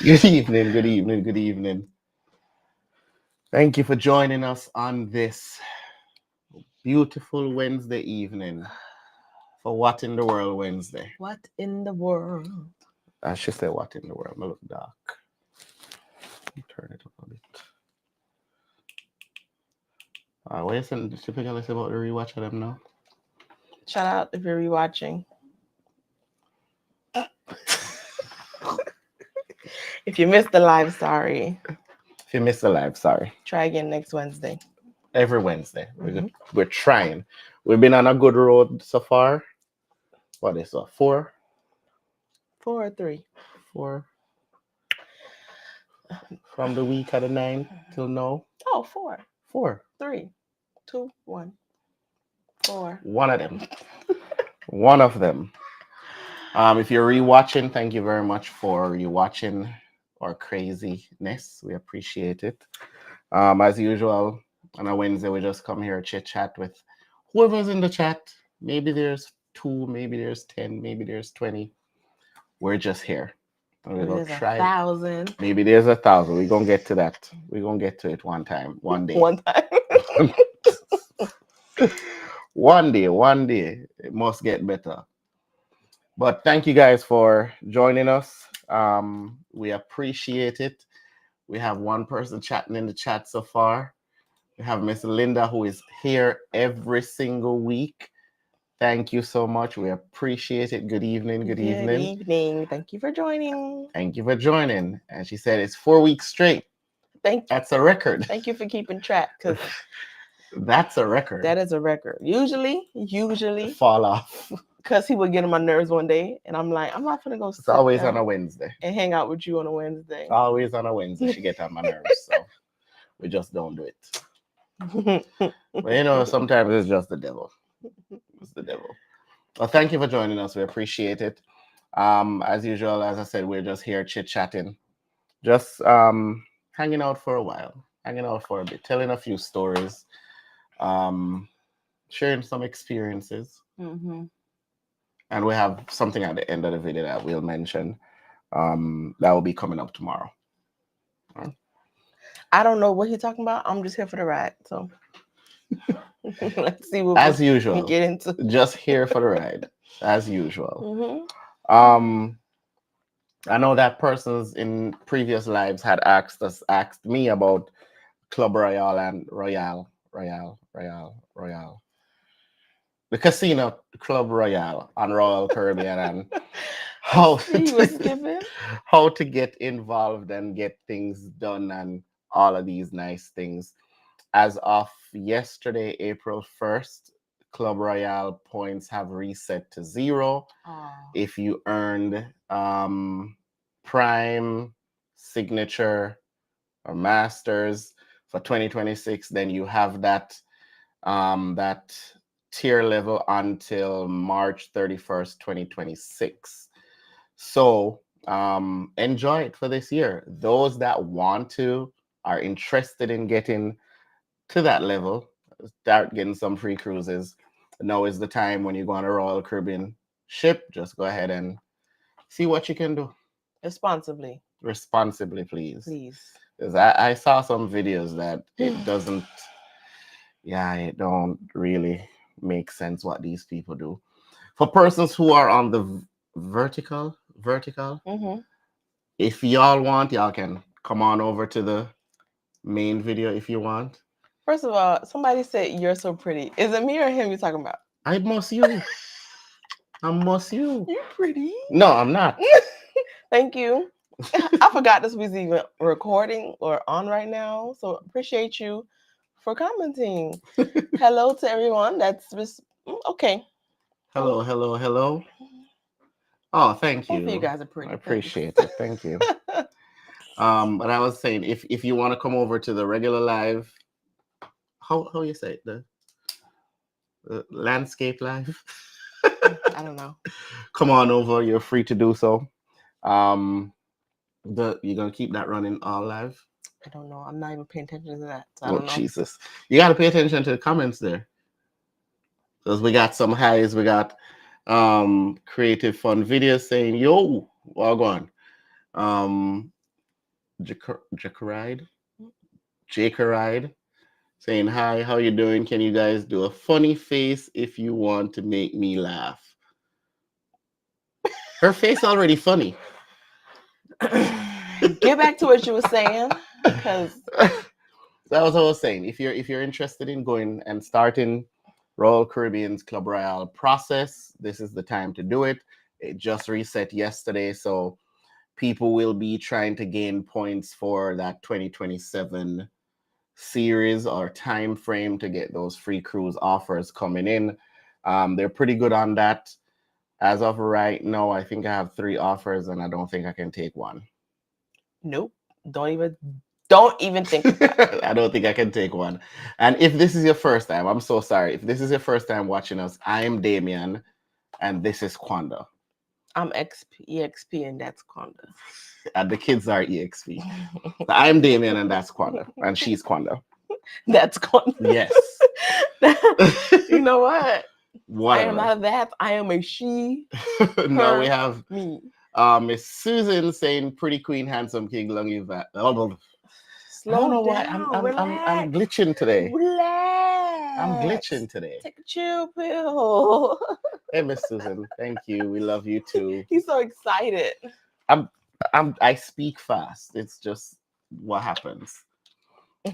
Good evening, good evening, good evening. Thank you for joining us on this beautiful Wednesday evening for What in the World Wednesday. What in the world? I should say What in the World. I look dark. Turn it up a bit. What is it typically say about the rewatch of them now? Shout out if you're rewatching. If you missed the live, sorry. If you missed the live, sorry. Try again next Wednesday. Every Wednesday. Mhm. We're trying. We've been on a good road so far. What is that? Four? 4 or 3. Four? From the week of the 9th till now? Oh, 4, Four. 3, 2, 1, 4. One of them. One of them. If you're rewatching, thank you very much for rewatching our craziness. We appreciate it. As usual, on a Wednesday, we just come here chit chat with whoever's in the chat. Maybe there's 2, maybe there's 10, maybe there's 20. We're just here. And we're Maybe gonna there's try. 1,000. Maybe there's 1,000. We're gonna get to that. We're gonna get to it one time, one day. One time. One day. It must get better. But thank you guys for joining us. We appreciate it. We have one person chatting in the chat so far. We have Miss Linda, who is here every single week. Thank you so much. We appreciate it. Good evening. Good evening. Evening. Thank you for joining. Thank you for joining. And she said it's 4 weeks straight. Thank That's a record. Thank you for keeping track, because That's a record. that is a record. Usually, Fall off. because he would get on my nerves one day, and I'm like, I'm not gonna go. It's always on a Wednesday. and hang out with you on a Wednesday. Always on a Wednesday. She get on my nerves. So we just don't do it. But sometimes it's just the devil. It's the devil. Well, thank you for joining us. We appreciate it. As usual, as I said, we're just here chit-chatting. Just hanging out for a while. Hanging out for a bit. Telling a few stories. Sharing some experiences. Mm-hmm. And we have something at the end of the video that we'll mention. That will be coming up tomorrow. I don't know what he's talking about. I'm just here for the ride. So let's see what As we usual. get into. Just here for the ride. As usual. Mm-hmm. I know that persons in previous lives had asked me about Club Royale and Royale. The casino Club Royale on Royal Caribbean and how He was skipping. how to get involved and get things done and all of these nice things. As of yesterday, April 1st, Club Royale points have reset to 0. If you earned Prime, Signature, or Masters for 2026, then you have that that tier level until March 31st, 2026. So enjoy it for this year. Those that want to, are interested in getting to that level, start getting some free cruises. Now is the time when you go on a Royal Caribbean ship. Just go ahead and see what you can do. Responsibly. Responsibly, please. Please. Because I saw some videos that it doesn't, it don't really make sense what these people do. For persons who are on the vertical, Mm-hmm. if y'all want, y'all can come on over to the main video if you want. First of all, somebody said you're so pretty. Is it me or him you're talking about? I must you. I must you. You're pretty. No, I'm not. Thank you. I forgot this was even recording or on right now. So appreciate you for commenting. Hello to everyone. That's just okay. Hello. Oh, thank Both of you you. guys are pretty. I appreciate it. Thank you. But I was saying, if you want to come over to the regular live, how you say it, the landscape live. I don't know. Come on over. You're free to do so. You're gonna keep that running all live. I don't know. I'm not even paying attention to that. So I don't know. Jesus! You got to pay attention to the comments there, because we got some highs. We got creative fun videos saying, "Yo, well gone." Jacaride, Jacaride, saying hi. How you doing? Can you guys do a funny face if you want to make me laugh? Her face already funny. Get back to what you were saying, because That was what I was saying. If you're interested in going and starting Royal Caribbean's Club Royale process, this is the time to do it. It just reset yesterday, so people will be trying to gain points for that 2027 series or time frame to get those free cruise offers coming in. They're pretty good on that. As of right now, I think I have 3 offers, and I don't think I can take one. nope, don't even think about it. I don't think I can take one. And if this is your first time, I'm so sorry. If this is your first time watching us, I am Damien, and this is Quanda. I'm EXP, and that's Conda. And the kids are EXP. I'm Damien, and that's Quanda, and she's Quanda. That's Conda. Yes. You know what? I am Whatever. not that. I am a she. Now her, we have Me. Miss Susan saying, "Pretty Queen, handsome king, long you back." I Slow don't know why down. I'm glitching today. Relax. I'm glitching today. Take a chill pill. Hey, Miss Susan, thank you. We love you too. He's so excited. I speak fast. It's just what happens.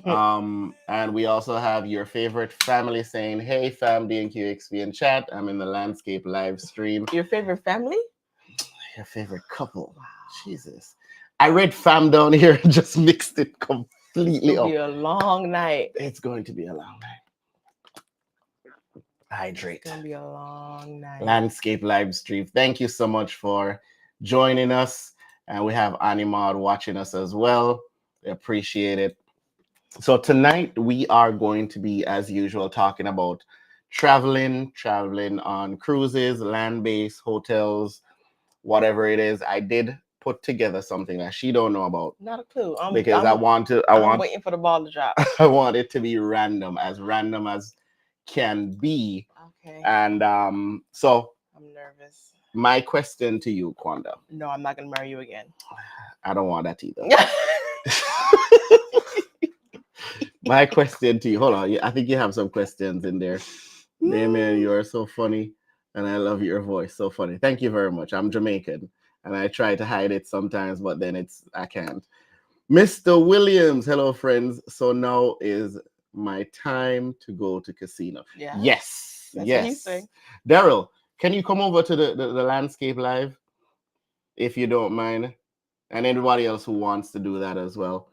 And we also have your favorite family saying, "Hey, fam, DNQXP in chat. I'm in the landscape live stream." Your favorite family? Your favorite couple. Wow. Jesus. I read fam down here and just mixed it completely It'll up. be a long night. It's going to be a long night. Hydrate. It's gonna be a long night. Landscape live stream. Thank you so much for joining us. And we have Animod watching us as well. We appreciate it. So tonight we are going to be, as usual, talking about traveling on cruises, land-based hotels, whatever it is. I did put together something that she don't know about. Not a clue. Because I want I'm waiting for the ball to drop. I want it to be random as can be. Okay. And so I'm nervous. my question to you, Quanda. No, I'm not gonna marry you again. I don't want that either. My question to you, hold on. I think you have some questions in there. Damien, you are so funny, and I love your voice. So funny. Thank you very much. I'm Jamaican, and I try to hide it sometimes, but then I can't. Mr. Williams, hello, friends. So now is my time to go to casino. Yeah. Yes. That's yes. What you say. Daryl, can you come over to the landscape live, if you don't mind, and anybody else who wants to do that as well.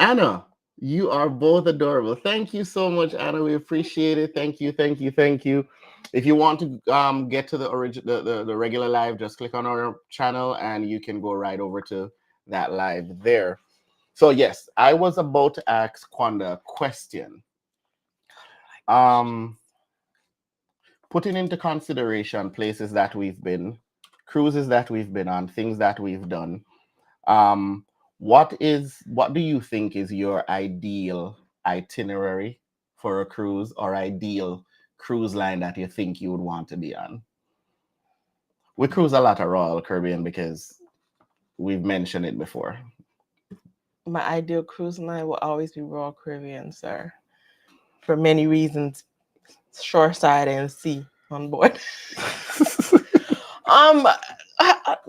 Anna, you are both adorable. Thank you so much, Anna. We appreciate it. Thank you. If you want to get to the regular live, just click on our channel and you can go right over to that live there. So yes, I was about to ask Quanda a question. Putting into consideration places that we've been, cruises that we've been on, things that we've done. What do you think is your ideal itinerary for a cruise, or ideal cruise line that you think you would want to be on? We cruise a lot at Royal Caribbean because we've mentioned it before. My ideal cruise line will always be Royal Caribbean, sir. For many reasons, shoreside and sea on board. Why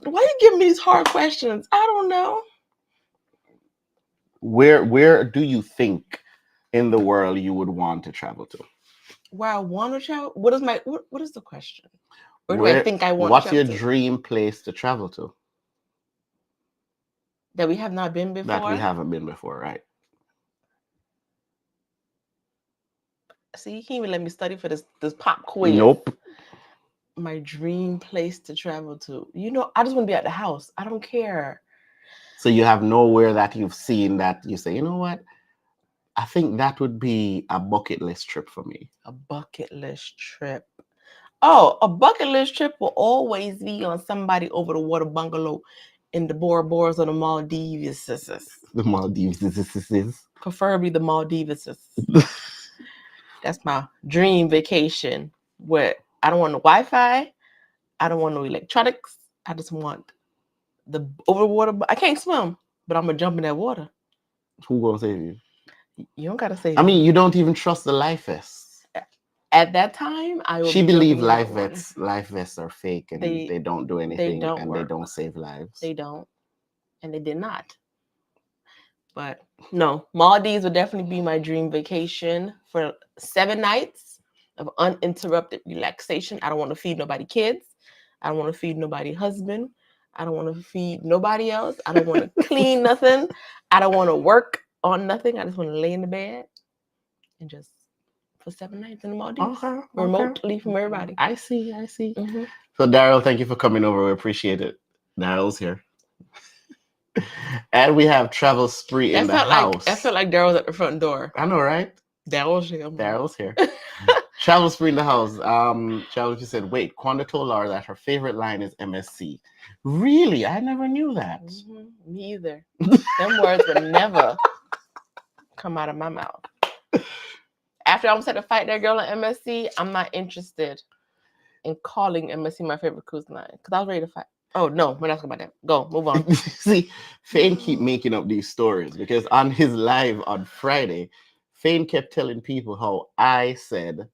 you giving me these hard questions? I don't know. Where do you think in the world you would want to travel to? Where I want to travel? What is the question? Where do I think I want what's to travel your to? dream place to travel to? That we have not been before? That we haven't been before, right? See, you can't even let me study for this pop quiz. Nope. My dream place to travel to. I just want to be at the house. I don't care. So you have nowhere that you've seen that you say, you know what? I think that would be a bucket list trip for me. A bucket list trip. Oh, a bucket list trip will always be on somebody over the water bungalow in the Bora Boras or the Maldives. The Maldives. Preferably the Maldives. That's my dream vacation, where I don't want no Wi-Fi. I don't want no electronics. I just want the over water. I can't swim, but I'm gonna jump in that water. Who gonna save you? You don't gotta say. I mean, you don't even trust the life vests. At that time, I will She be believes jumping in that water. life vests are fake and They they don't do anything don't and they work. don't save lives. They don't, and they did not. But no, Maldives would definitely be my dream vacation for 7 nights of uninterrupted relaxation. I don't want to feed nobody kids. I don't want to feed nobody husband. I don't want to feed nobody else. I don't want to clean nothing. I don't want to work on nothing. I just want to lay in the bed and just for 7 nights in the Maldives, Okay, remotely from everybody. I see. Mhm. So Daryl, thank you for coming over. We appreciate it. Daryl's here. And we have Travel Spree in the house. I felt like Daryl's at the front door. I know, right? Daryl's here. Daryl's here. Travel Spree in the house. Travel just said, wait, Quanda told Laura that her favorite line is MSC. Really? I never knew that. Me either. Them words would never come out of my mouth. After I almost had to fight that girl at MSC, I'm not interested in calling MSC my favorite cruise line because I was ready to fight. Oh no, we're not talking about that. Go, move on. See, Fane keep making up these stories because on his live on Friday, Fane kept telling people how I said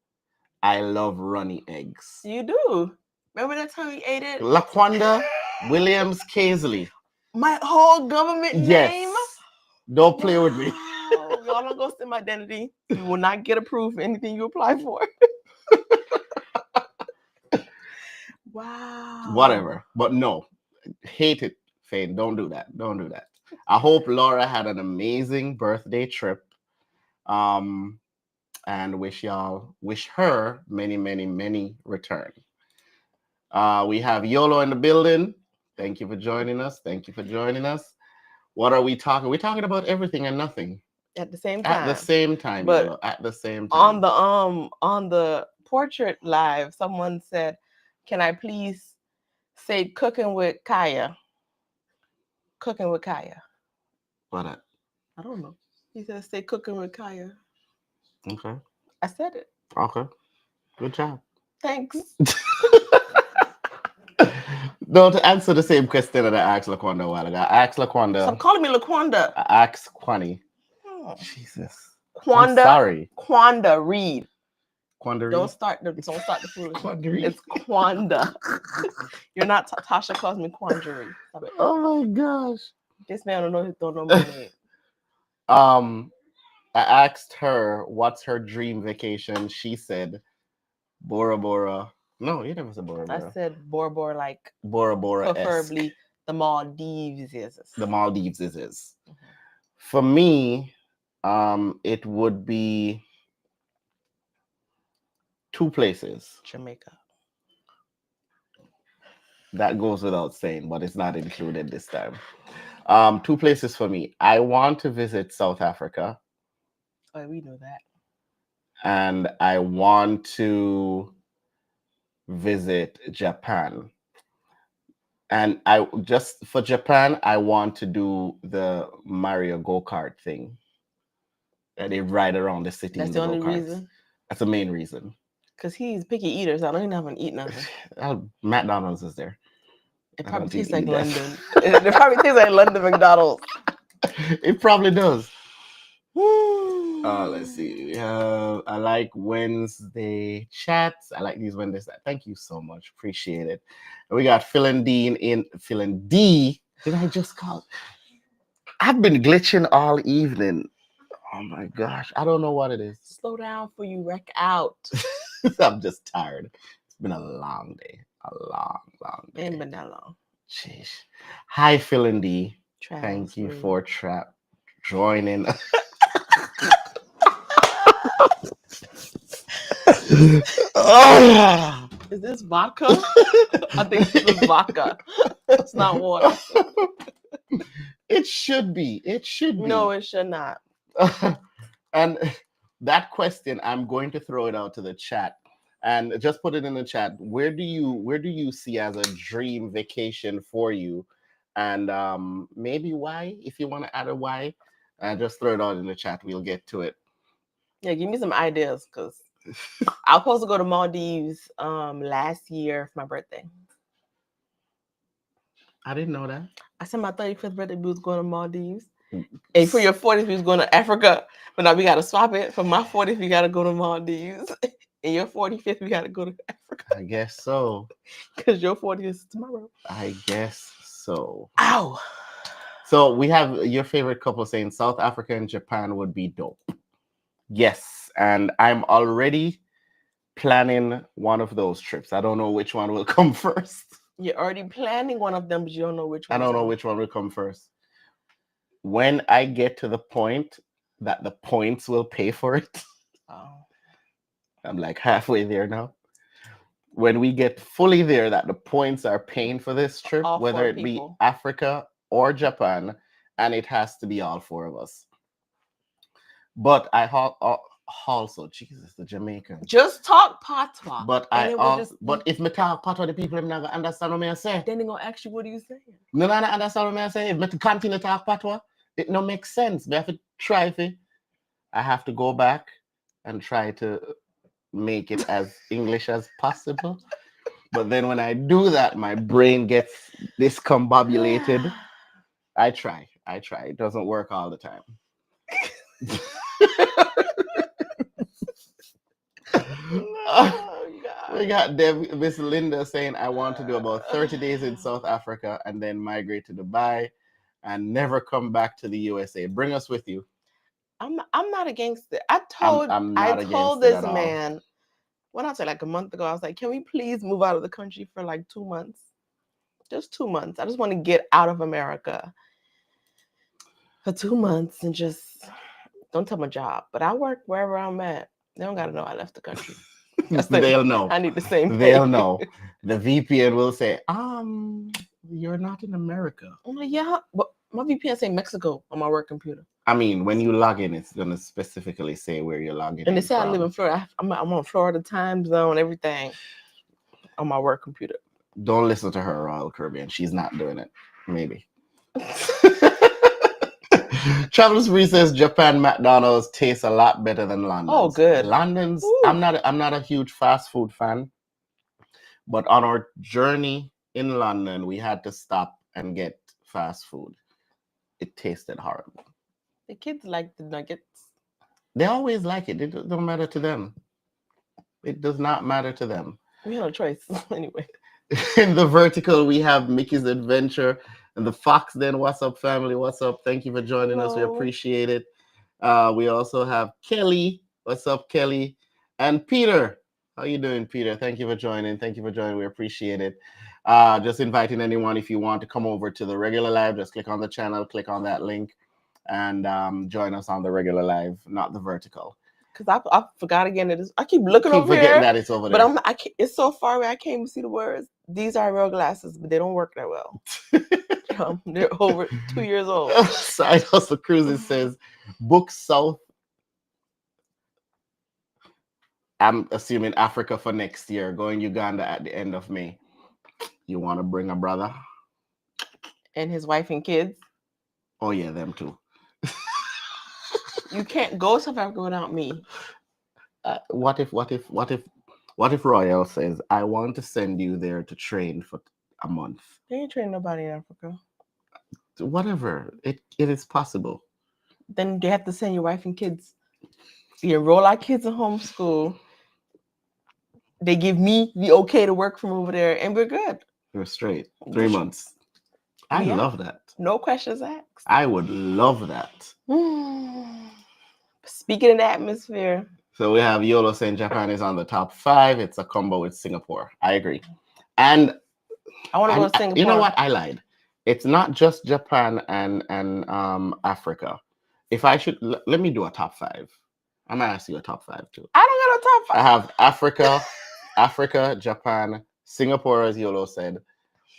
I love runny eggs. You do. Remember that time we ate it? Laquanda Williams Casely. My whole government name? Don't play with me. Y'all don't go send my identity. You will not get approved for anything you apply for. Wow. Whatever. But no, hate it, Fane. Don't do that. Don't do that. I hope Laura had an amazing birthday trip. And wish her many return. We have YOLO in the building. Thank you for joining us. What are we talking? We're talking about everything and nothing at the same time. But YOLO, at the same time. On the portrait live, someone said, "Can I please say cooking with Kaya?" Cooking with Kaya. What? I don't know. He said, "Say cooking with Kaya." Okay. I said it. Okay. Good job. Thanks. No, to answer the same question that I asked Laquanda a while ago. I asked Laquanda. Stop calling me Laquanda. I asked Kwani. Jesus. Quanda. I'm sorry. Quanda Reed. Quanda Reed. Don't start the foolishness. It's Quanda. You're not Tasha calls me Quandary. Oh my gosh. This man don't know my name. I asked her what's her dream vacation. She said Bora Bora. No, you never said Bora Bora. I said Bora Bora, like Bora Bora. Preferably the Maldives is. The Maldives is. Mm-hmm. For me, it would be 2 places. Jamaica. That goes without saying, but it's not included this time. 2 places for me. I want to visit South Africa. Oh, we know that. And I want to visit Japan. And for Japan, I want to do the Mario go-kart thing. That they ride around the city. That's the only reason? That's the main reason. Because he's picky eater, so I don't even have to eat nothing. McDonald's is there. It probably tastes like London. It probably tastes like London McDonald's. It probably does. Let's see. I like Wednesday chats. I like these Wednesdays. Thank you so much. Appreciate it. And we got Phil and D. Did I just call? I've been glitching all evening. Oh my gosh. I don't know what it is. Slow down before you wreck out. I'm just tired. It's been a long day. A long day. Ain't been that long. Jeez. Hi, Phil and D. Thank you for joining. Oh, is this vodka? I think this is vodka. It's not water. It should be. No, it should not. And that question, I'm going to throw it out to the chat and just put it in the chat. Where do you see as a dream vacation for you? And maybe why, if you want to add a why, just throw it out in the chat. We'll get to it. Yeah, give me some ideas because I was supposed to go to Maldives last year for my birthday. I didn't know that. I said my 35th birthday we was going to Maldives. Mm. And for your 40th, we was going to Africa. But now we got to swap it. For my 40th, we got to go to Maldives. And your 45th, we got to go to Africa. I guess so. Because your 40th is tomorrow. I guess so. Ow. So we have your favorite couple saying South Africa and Japan would be dope. Yes, and I'm already planning one of those trips. I don't know which one will come first. You're already planning one of them, but you don't know which one. I don't know which one will come first. When I get to the point that the points will pay for it, I'm like halfway there now. When we get fully there, that the points are paying for this trip, All whether four it be people. Africa or Japan, and it has to be all four of us. But I also, Jesus, the Jamaican. Just talk patois. But and I it will also, just but if me talk patois, the people them not gonna understand what me I say. then they're gonna ask you, what are you saying? No, no, no, understand what me I say. If me to continue to talk patois, it no make sense. Me have to try it. I have to go back and try to make it as English as possible. But then when I do that, my brain gets discombobulated. I try. It doesn't work all the time. Oh, God. We got Miss Linda saying, I want to do about 30 days in South Africa and then migrate to Dubai and never come back to the USA. Bring us with you. I'm not against it. I told I'm not against it this at all. man when I said like a month ago, I was like, can we please move out of the country for like 2 months? Just 2 months. I just want to get out of America for 2 months and just don't tell my job. But I work wherever I'm at. They don't gotta know I left the country. They'll know. I need the same thing. They'll know. The VPN will say, you're not in America. I'm like, yeah, but my VPN say Mexico on my work computer. I mean, when you log in, it's gonna specifically say where you're logging in. And they say I live in Florida. I'm on Florida time zone, everything on my work computer. Don't listen to her, Royal Caribbean. She's not doing it. Maybe. Travelers Free says Japan McDonald's tastes a lot better than London's. Oh, good. London's. Ooh. I'm not a huge fast food fan, but on our journey in London, we had to stop and get fast food. It tasted horrible. The kids like the nuggets. They always like it. It don't matter to them. It does not matter to them. We had no choice anyway. In the vertical, we have Mickey's Adventure and the Fox Den. What's up, family? What's up? Thank you for joining us. We Hello. appreciate it. We also have Kelly. What's up, Kelly? And Peter. How you doing, Peter? Thank you for joining. We appreciate it. Just inviting anyone, if you want to come over to the regular live, just click on the channel, click on that link, and join us on the regular live, not the vertical. Because I forgot again that I keep looking over forgetting here. that it's over there. But it's so far away I can't even see the words. These are real glasses, but they don't work that well. They're over 2 years old. Side Hustle Cruises says, book South. I'm assuming Africa for next year, going Uganda at the end of May. You want to bring a brother? And his wife and kids. Oh yeah, them too. You can't go to South Africa without me. What if Royal says, I want to send you there to train for a month? They ain't training nobody in Africa. Whatever. It is possible. Then they have to send your wife and kids. You enroll our kids in homeschool. They give me the okay to work from over there, and we're good. You're straight. 3 months. I Yeah. love that. No questions asked. I would love that. Speaking in the atmosphere. So we have Yolo saying Japan is on the top 5. It's a combo with Singapore. I agree. And I want to go to Singapore. You know what? I lied. It's not just Japan and Africa. If I should, let me do a top 5. I'm gonna ask you a top 5 too. I don't got a top 5. I have Africa, Japan, Singapore, as Yolo said,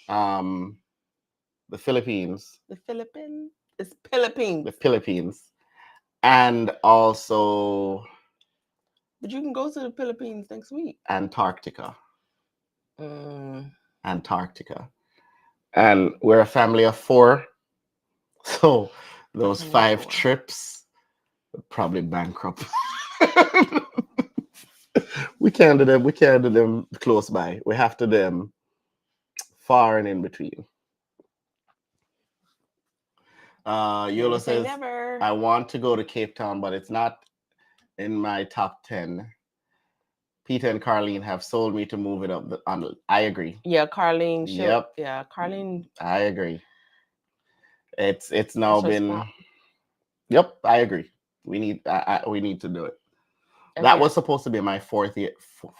the Philippines. The Philippines. It's Philippines. The Philippines, and also. But you can go to the Philippines next week. Antarctica. Antarctica. And we're a family of 4. So those 5 trips would probably bankrupt. We can't do them close by. We have to do them far and in between. Yola Never say says, never. I want to go to Cape Town, but it's not in my top 10. Peter and Carlene have sold me to move it up. I agree. Yeah, Carlene. Yep. Yeah, Carlene. I agree. It's now That's her been. spot. Yep, I agree. We need to do it. That Again. was supposed to be my 40th.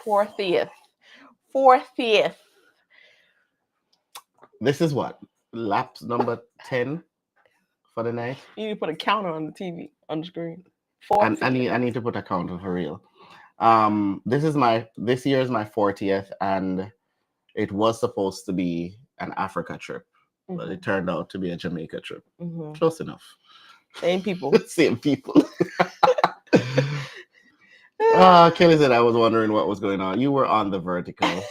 40th. This is what? Laps number 10 for the night. You need to put a counter on the TV on the screen. And 40th. I need to put a counter for real. This year is my 40th, and it was supposed to be an Africa trip, but it turned out to be a Jamaica trip. Close enough. Same people. Same people. Kelly said, I was wondering what was going on. You were on the vertical.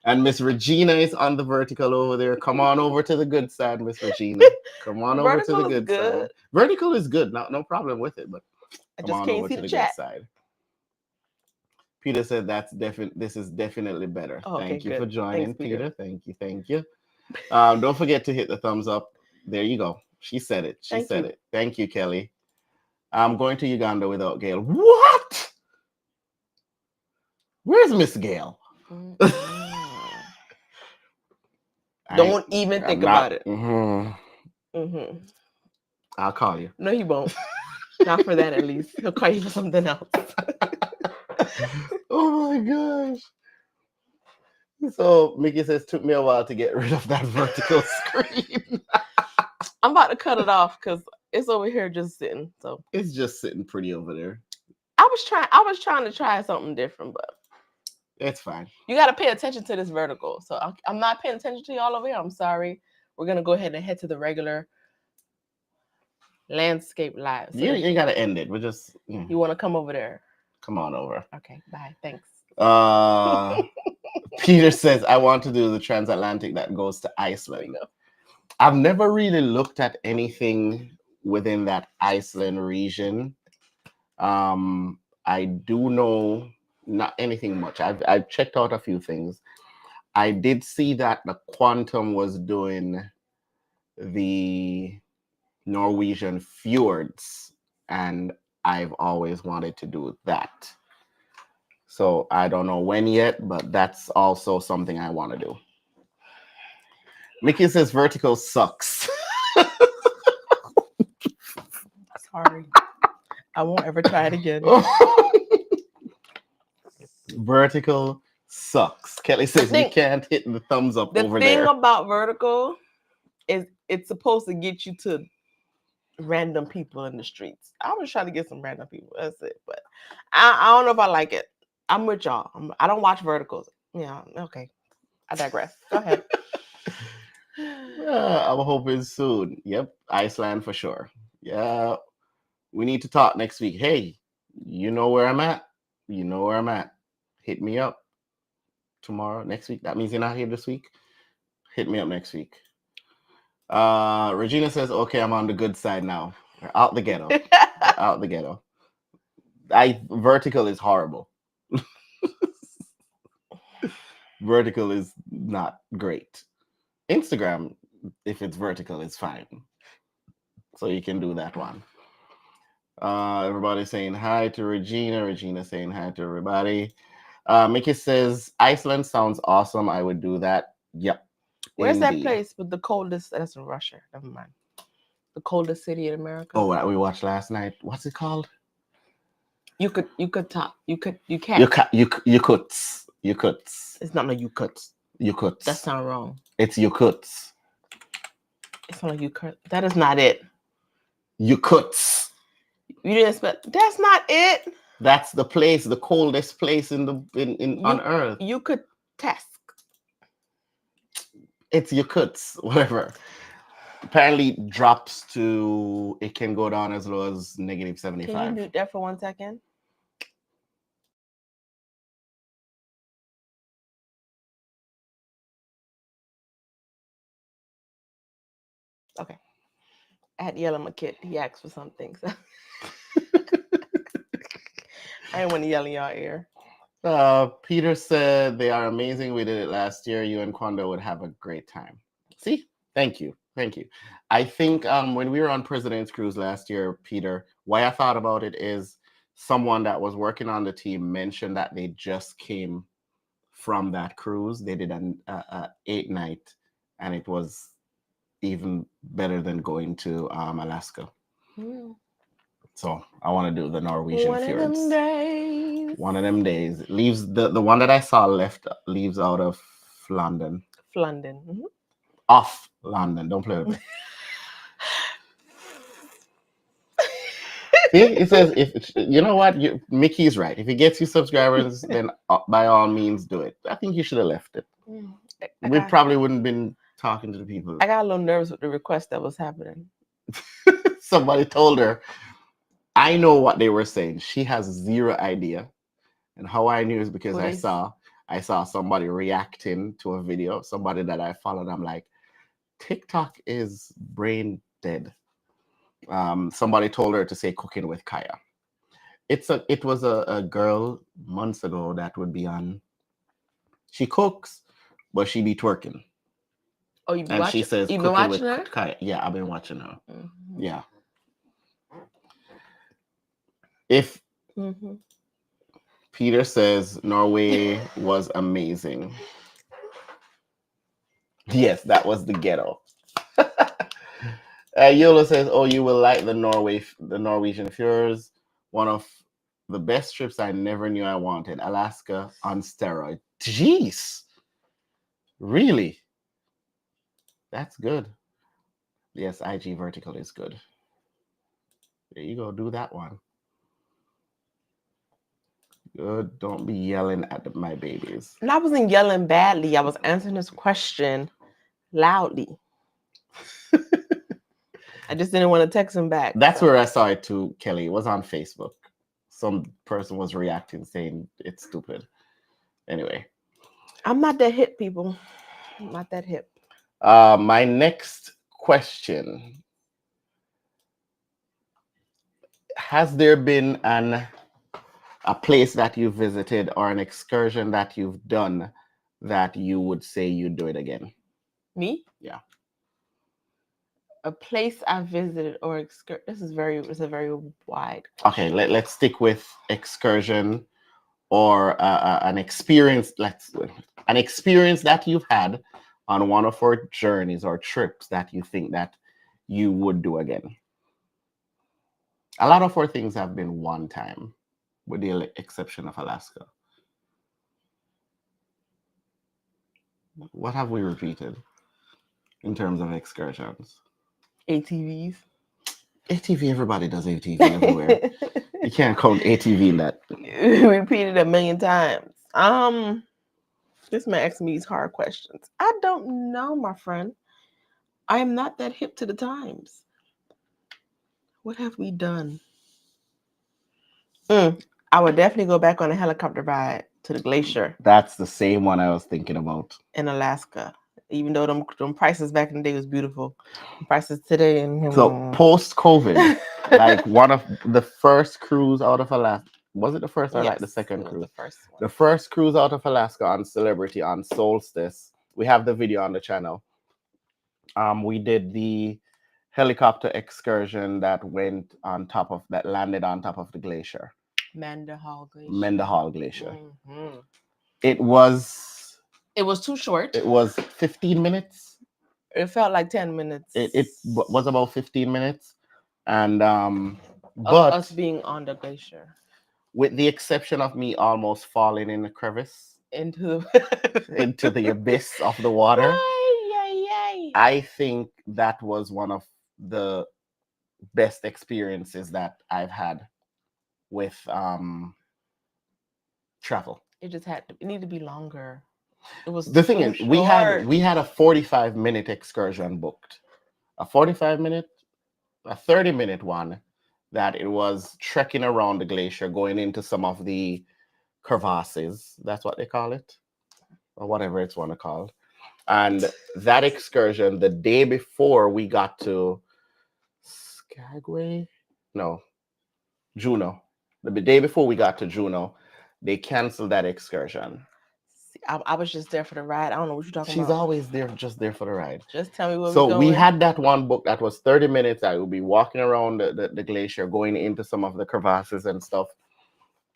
And Miss Regina is on the vertical over there. Come on over to the good side, Miss Regina. Come on over to the good side. Vertical is good. No problem with it, but come on over to the good side. Peter said this is definitely better. Thank you for joining, Peter. Thank you. Don't forget to hit the thumbs up. There you go. She said it. She said it. Thank you, Kelly. I'm going to Uganda without Gail. What? Where's Miss Gail? Don't even think about it. I'll call you. No, he won't. Not for that, at least. He'll call you for something else. Oh my gosh. So Mickey says, took me a while to get rid of that vertical screen. I'm about to cut it off because it's over here just sitting. So it's just sitting pretty over there. I was trying to try something different, but it's fine. You got to pay attention to this vertical. So I'm not paying attention to y'all over here. I'm sorry. We're going to go ahead and head to the regular landscape live. So you got to end it. We're just... You want to come over there? Come on over. Okay, bye. Thanks. Peter says, I want to do the transatlantic that goes to Iceland. I've never really looked at anything within that Iceland region. I do know not anything much. I've checked out a few things. I did see that the Quantum was doing the Norwegian fjords, and I've always wanted to do that. So I don't know when yet, but that's also something I want to do. Mickey says vertical sucks. Sorry. I won't ever try it again. Vertical sucks. Kelly says we can't hit the thumbs up over there. The thing about vertical is it's supposed to get you to random people in the streets. I was trying to get some random people. That's it. But I don't know if I like it. I'm with y'all. I don't watch verticals. Yeah. Okay. I digress. Go ahead. I'm hoping soon. Yep. Iceland for sure. Yeah. We need to talk next week. Hey, you know where I'm at. Hit me up tomorrow, next week. That means you're not here this week. Hit me up next week. Regina says, okay, I'm on the good side now. Out the ghetto. Out the ghetto. Vertical is horrible. Vertical is not great. Instagram, if it's vertical, is fine. So you can do that one. Everybody saying hi to Regina. Regina saying hi to everybody. Mickey says, Iceland sounds awesome. I would do that. Yep. Where's that place with the coldest? That's in Russia. Never mind. The coldest city in America. Oh, what we watched last night. What's it called? You can't. Yakuts. It's not no Yakuts. Yakuts. That sounds wrong. It's Yakuts. It's not like Yakut. That is not it. Yakuts. You didn't expect. That's not it. That's the place, the coldest place on Earth. Yakutsk. It's Yakuts, whatever. Apparently drops to, it can go down as low as -75. Can you mute that for 1 second? Okay. I had to yell at my kid. He asked for something. So. I didn't want to yell in your ear. Peter said they are amazing. We did it last year. You and Kwanda would have a great time. See? Thank you. Thank you. I think when we were on President's Cruise last year, Peter, why I thought about it is someone that was working on the team mentioned that they just came from that cruise. They did an 8 night, and it was even better than going to Alaska. Mm. So I want to do the Norwegian One of fjords. them days. One of them days. Leaves the one that I saw left leaves out of London. London. Mhm. Off London. Don't play with me. See, it says if you know what Mickey's right. If it gets you subscribers, then by all means do it. I think you should have left it. Mm. We probably wouldn't been talking to the people. I got a little nervous with the request that was happening. Somebody told her, I know what they were saying. She has zero idea. And how I knew is because I saw somebody reacting to a video, somebody that I followed. I'm like, TikTok is brain dead. Somebody told her to say cooking with Kaya. It was a girl months ago that would be on. She cooks, but she be twerking. Oh, you be And watching? she says You been cooking watching her? with Kaya. Yeah, I've been watching her. Mm-hmm. Yeah. If Mm-hmm. Peter says Norway was amazing. Yes, that was the ghetto. Yola says, "Oh, you will like the Norwegian fjords. One of the best trips I never knew I wanted. Alaska on steroid. Jeez, really? That's good. Yes, IG vertical is good. There you go. Do that one. Good. Don't be yelling at my babies. And I wasn't yelling badly. I was answering this question loudly. I just didn't want to text him back. That's where I saw it too, Kelly. It was on Facebook. Some person was reacting saying it's stupid. Anyway. I'm not that hip, people. I'm not that hip. My next question. Has there been a place that you visited or an excursion that you've done that you would say you'd do it again? Me? Yeah. A place I visited or excursion. It's a very wide Okay, question. let's stick with excursion or an experience. An experience that you've had on one of our journeys or trips that you think that you would do again. A lot of our things have been one time, with the exception of Alaska. What have we repeated in terms of excursions? ATVs. ATV, everybody does ATV everywhere. You can't count ATV in that. Repeated a million times. This man asking me these hard questions. I don't know, my friend. I am not that hip to the times. What have we done? I would definitely go back on a helicopter ride to the glacier That's the same one I was thinking about. in Alaska. Even though them prices back in the day was beautiful, the prices today and So post-COVID, like one of the first cruise out of Alaska. Was it the first or like the second cruise? The first one. The first cruise out of Alaska on Celebrity on Solstice. We have the video on the channel. We did the helicopter excursion that landed on top of the glacier. Mendahal Glacier. Mendahal Glacier. Mm-hmm. It was too short. It was 15 minutes. It felt like 10 minutes. It was about 15 minutes. And but us being on the glacier. With the exception of me almost falling in the crevice into the abyss of the water. Ay. I think that was one of the best experiences that I've had with travel. It needed to be longer. It was the thing is we had a 45-minute excursion booked. A 45-minute, a 30-minute one that it was trekking around the glacier, going into some of the crevasses. That's what they call it, or whatever it's want to call. And that excursion, the day before we got to Skagway, no, Juneau. The day before we got to Juneau, they canceled that excursion. I was just there for the ride. I don't know what you're talking She's about. always there, just there for the ride. Just tell me where So we're we going. had that one book that was 30 minutes. I would be walking around the glacier, going into some of the crevasses and stuff.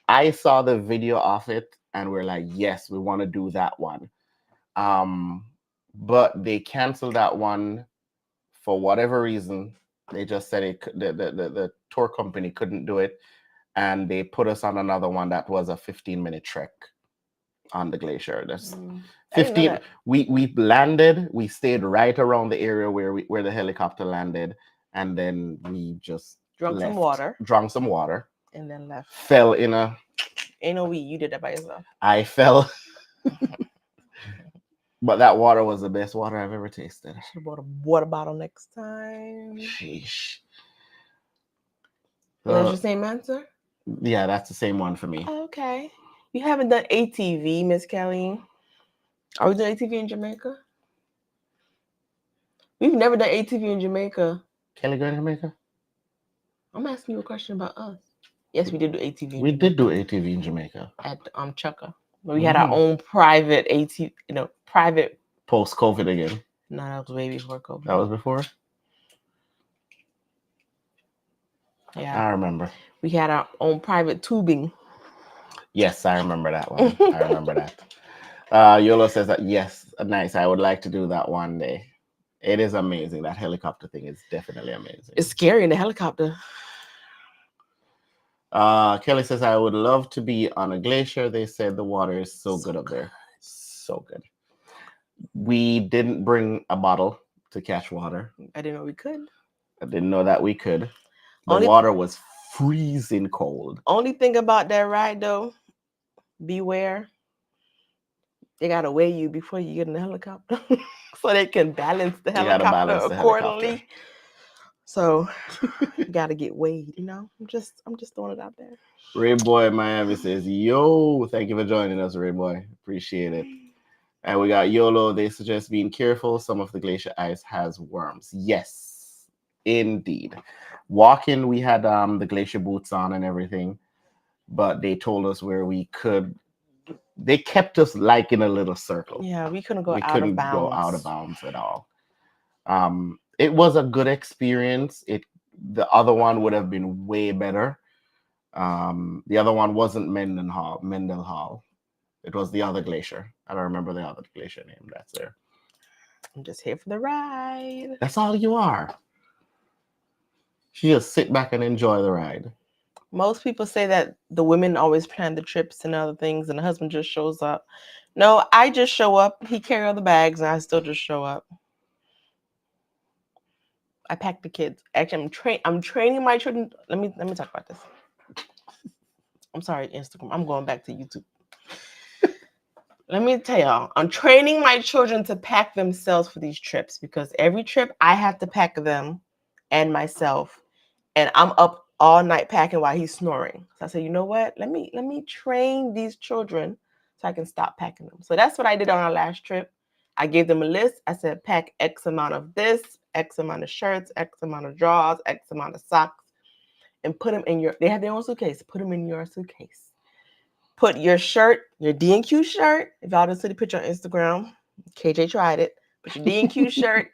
I saw the video of it and we're like, yes, we want to do that one. But they canceled that one for whatever reason. They just said the tour company couldn't do it. And they put us on another one that was a 15-minute trek on the glacier. That's I didn't know 15. that. We landed, we stayed right around the area where the helicopter landed, and then we just Drunk some left, water drank some water, and then left. fell in a Ain't no we. You did that by yourself. I fell. But that water was the best water I've ever tasted. I should have bought a water bottle next time. Sheesh. Well, that's your same answer? Yeah, that's the same one for me. Okay. You haven't done ATV, Miss Kelly. Are we doing ATV in Jamaica? We've never done ATV in Jamaica. Kelly going to Jamaica? I'm asking you a question about us. Yes, we did do ATV. We did do ATV in Jamaica at Chukka. We had our own private ATV, private. Post-COVID again. No, that was way before COVID. That was before? Yeah. I remember. We had our own private tubing. Yes, I remember that one. I remember that. Yolo says that, yes, nice. I would like to do that one day. It is amazing. That helicopter thing is definitely amazing. It's scary in the helicopter. Kelly says, I would love to be on a glacier. They said the water is so good up there. So good. We didn't bring a bottle to catch water. I didn't know we could. I didn't know that we could. The water was freezing cold. Only thing about that ride, though, beware. They got to weigh you before you get in the helicopter so they can balance the helicopter accordingly. So you got to get weighed, I'm just throwing it out there. Ray Boy Miami says, yo, thank you for joining us, Ray Boy. Appreciate it. And we got YOLO. They suggest being careful. Some of the glacier ice has worms. Yes, indeed. Walking, we had the glacier boots on and everything, but they told us where we could. They kept us like in a little circle. Yeah, we couldn't go out of bounds. Go out of bounds at all. It was a good experience. The other one would have been way better. The other one wasn't Mendel Hall. It was the other glacier. I don't remember the other glacier name that's there. I'm just here for the ride. That's all you are. You just sit back and enjoy the ride. Most people say that the women always plan the trips and other things, and the husband just shows up. No, I just show up. He carry all the bags, and I still just show up. I pack the kids. Actually, I'm training my children. Let me talk about this. I'm sorry, Instagram. I'm going back to YouTube. Let me tell y'all, I'm training my children to pack themselves for these trips because every trip I have to pack them and myself, and I'm up all night packing while he's snoring. So I said, you know what? Let me train these children so I can stop packing them. So that's what I did on our last trip. I gave them a list. I said, pack X amount of this, X amount of shirts, X amount of drawers, X amount of socks, and put them in they have their own suitcase. Put them in your suitcase. Put your shirt, your D&Q shirt. If y'all didn't see the picture on Instagram, KJ tried it. Put your D&Q shirt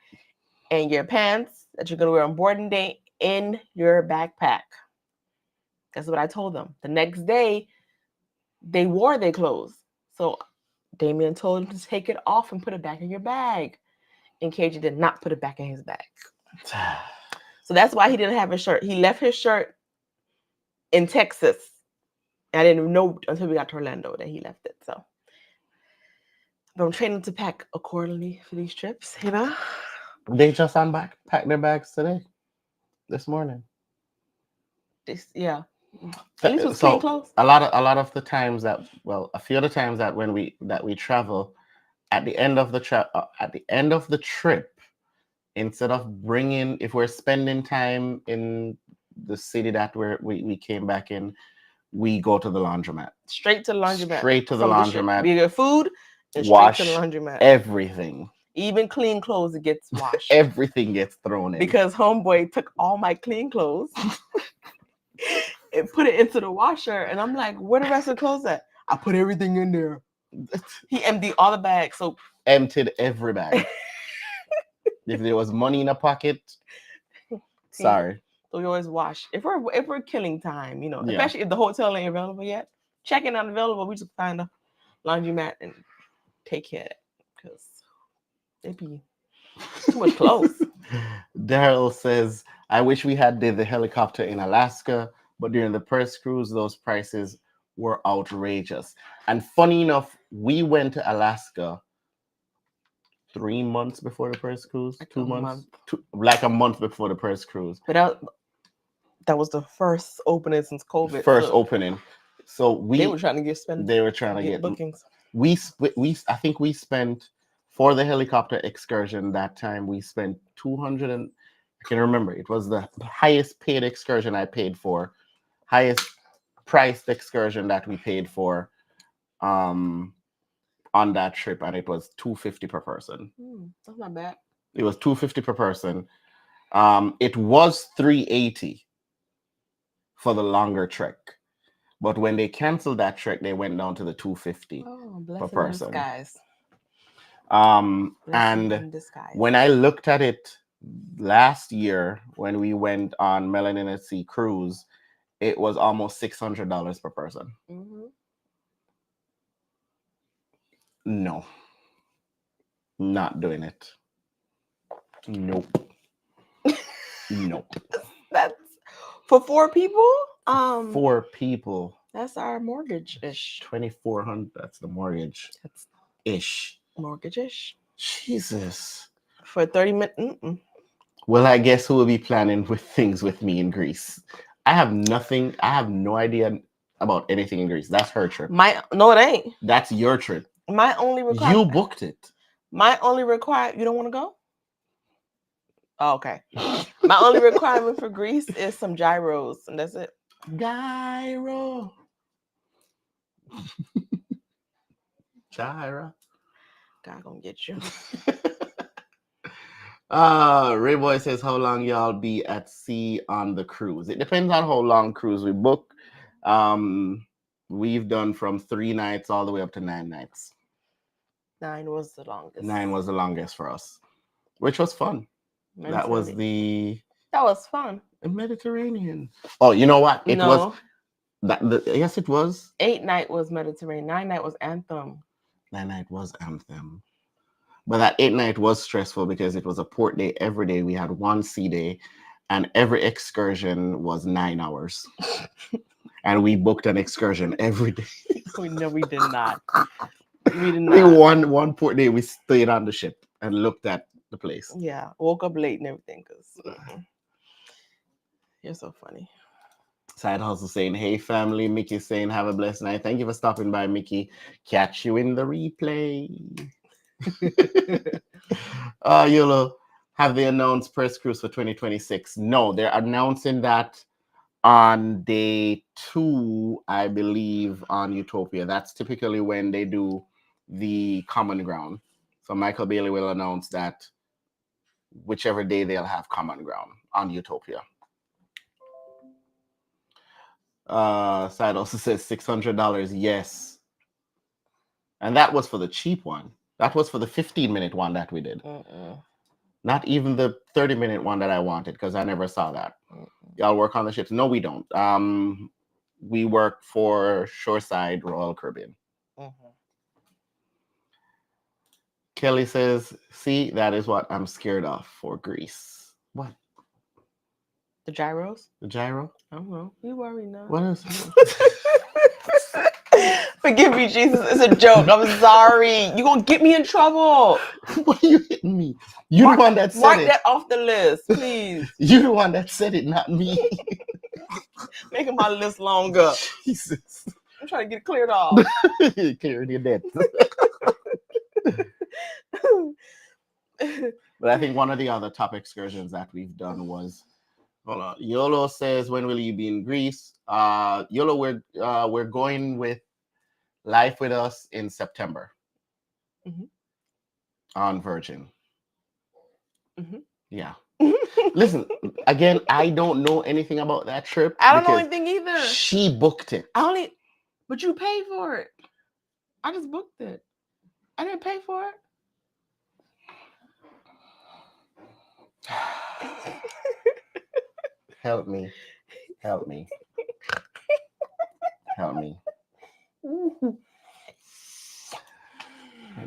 and your pants that you're going to wear on boarding day in your backpack. That's what I told them. The next day, they wore their clothes. So Damien told him to take it off and put it back in your bag. And KJ did not put it back in his bag. So that's why he didn't have his shirt. He left his shirt in Texas. I didn't know until we got to Orlando that he left it. So but I'm training to pack accordingly for these trips, They just packed their bags this morning. Yeah. At least with clean clothes. A lot of the times a few of the times that when we travel, at the end of the trip, instead of bringing, if we're spending time in the city that we came back in, we go to the laundromat. Straight to the laundromat. We get food and wash straight to the laundromat. Everything. Even clean clothes, it gets washed. Everything gets thrown in. Because homeboy took all my clean clothes and put it into the washer. And I'm like, where the rest of the clothes at? I put everything in there. He emptied all the bags. So Emptied every bag. If there was money in a pocket, sorry. So we always wash. If we're killing time, you know, Yeah. especially if the hotel ain't available yet, check-in not available, we just find a laundromat and take care of it because it'd be too much clothes. Daryl says, I wish we had did the helicopter in Alaska, but during the press cruise, those prices were outrageous. And funny enough, we went to Alaska 3 months before the press cruise. Like 2 a months, month. like a month before the press cruise. But that was the first opening since COVID. First so opening. So they were trying to they were trying to get bookings. I think we spent for the helicopter excursion that time we spent 200 and I can remember it was the highest paid excursion I paid for, highest priced excursion that we paid for on that trip, and it was $250 per person. That's not bad. It was $250 per person. It was $380 for the longer trek. But when they canceled that trek, they went down to the $250 per person. Guys. And when I looked at it last year, when we went on Melanin at Sea cruise, it was almost $600 per person. No, not doing it. Nope. Nope. That's for 4 people. 4 people. That's our mortgage-ish. 2,400. That's the mortgage. That's ish. Mortgage-ish. Jesus. For 30 minutes. Well, I guess who will be planning with things with me in Greece? I have nothing. I have no idea about anything in Greece. That's her trip. No, it ain't. That's your trip. My only requirement. You booked it. My only requirement. You don't want to go? Oh, okay. My only requirement for Greece is some gyros, and that's it. Gyro. Gyra. God gonna get you. Ray Boy says, how long y'all be at sea on the cruise? It depends on how long cruise we book. We've done from 3 nights all the way up to 9 nights. 9 was the longest. 9 was the longest for us, which was fun. That was fun. The Mediterranean. Oh, you know what? It was. Yes, it was. 8 night was Mediterranean. 9 night was Anthem. 9 night was Anthem. But that 8 night was stressful because it was a port day every day. We had 1 sea day, and every excursion was 9 hours. And we booked an excursion every day. No, we did not. We did not. One port day, we stayed on the ship and looked at the place. Yeah, woke up late and everything because you're so funny. Side Hustle saying, hey family. Mickey saying, have a blessed night. Thank you for stopping by, Mickey. Catch you in the replay. YOLO, have they announced press cruise for 2026? No, they're announcing that on day 2, I believe, on Utopia. That's typically when they do the common ground. So Michael Bailey will announce that whichever day they'll have common ground on Utopia. Side also says $600. Yes. And that was for the cheap one. That was for the 15-minute one that we did. Not even the 30-minute one that I wanted, because I never saw that. Y'all work on the ships? No, we don't. We work for Shoreside Royal Caribbean. Kelly says, see, that is what I'm scared of for Greece. What? The gyros? The gyro? I don't know. You worry now. What is Forgive me, Jesus. It's a joke. I'm sorry. You're going to get me in trouble. Why are you hitting me? You're the one that said it. Mark that off the list, please. You're the one that said it, not me. Making my list longer. Jesus. I'm trying to get it cleared off. Clearing your debt. But I think one of the other top excursions that we've done was, hold on. YOLO says, when will you be in Greece? YOLO, we're going with Life with Us in September on Virgin. Yeah. Listen, again, I don't know anything about that trip. I don't know anything either. She booked it. But you paid for it. I just booked it. I didn't pay for it. Help me. Help me. Help me.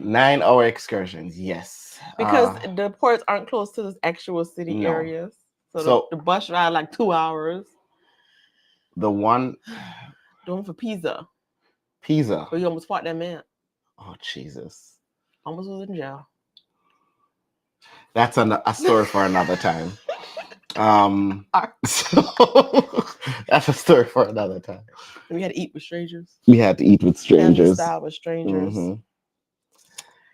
9-hour excursions, yes. Because the ports aren't close to the actual city No. areas. So, So- the bus ride like 2 hours. the one Doing for Pisa. Pisa. But you almost fought that man. Oh Jesus. Almost was in jail. That's a story for another time. So that's a story for another time. We had to eat with strangers. We had to eat with Family strangers. style with strangers. Mhm.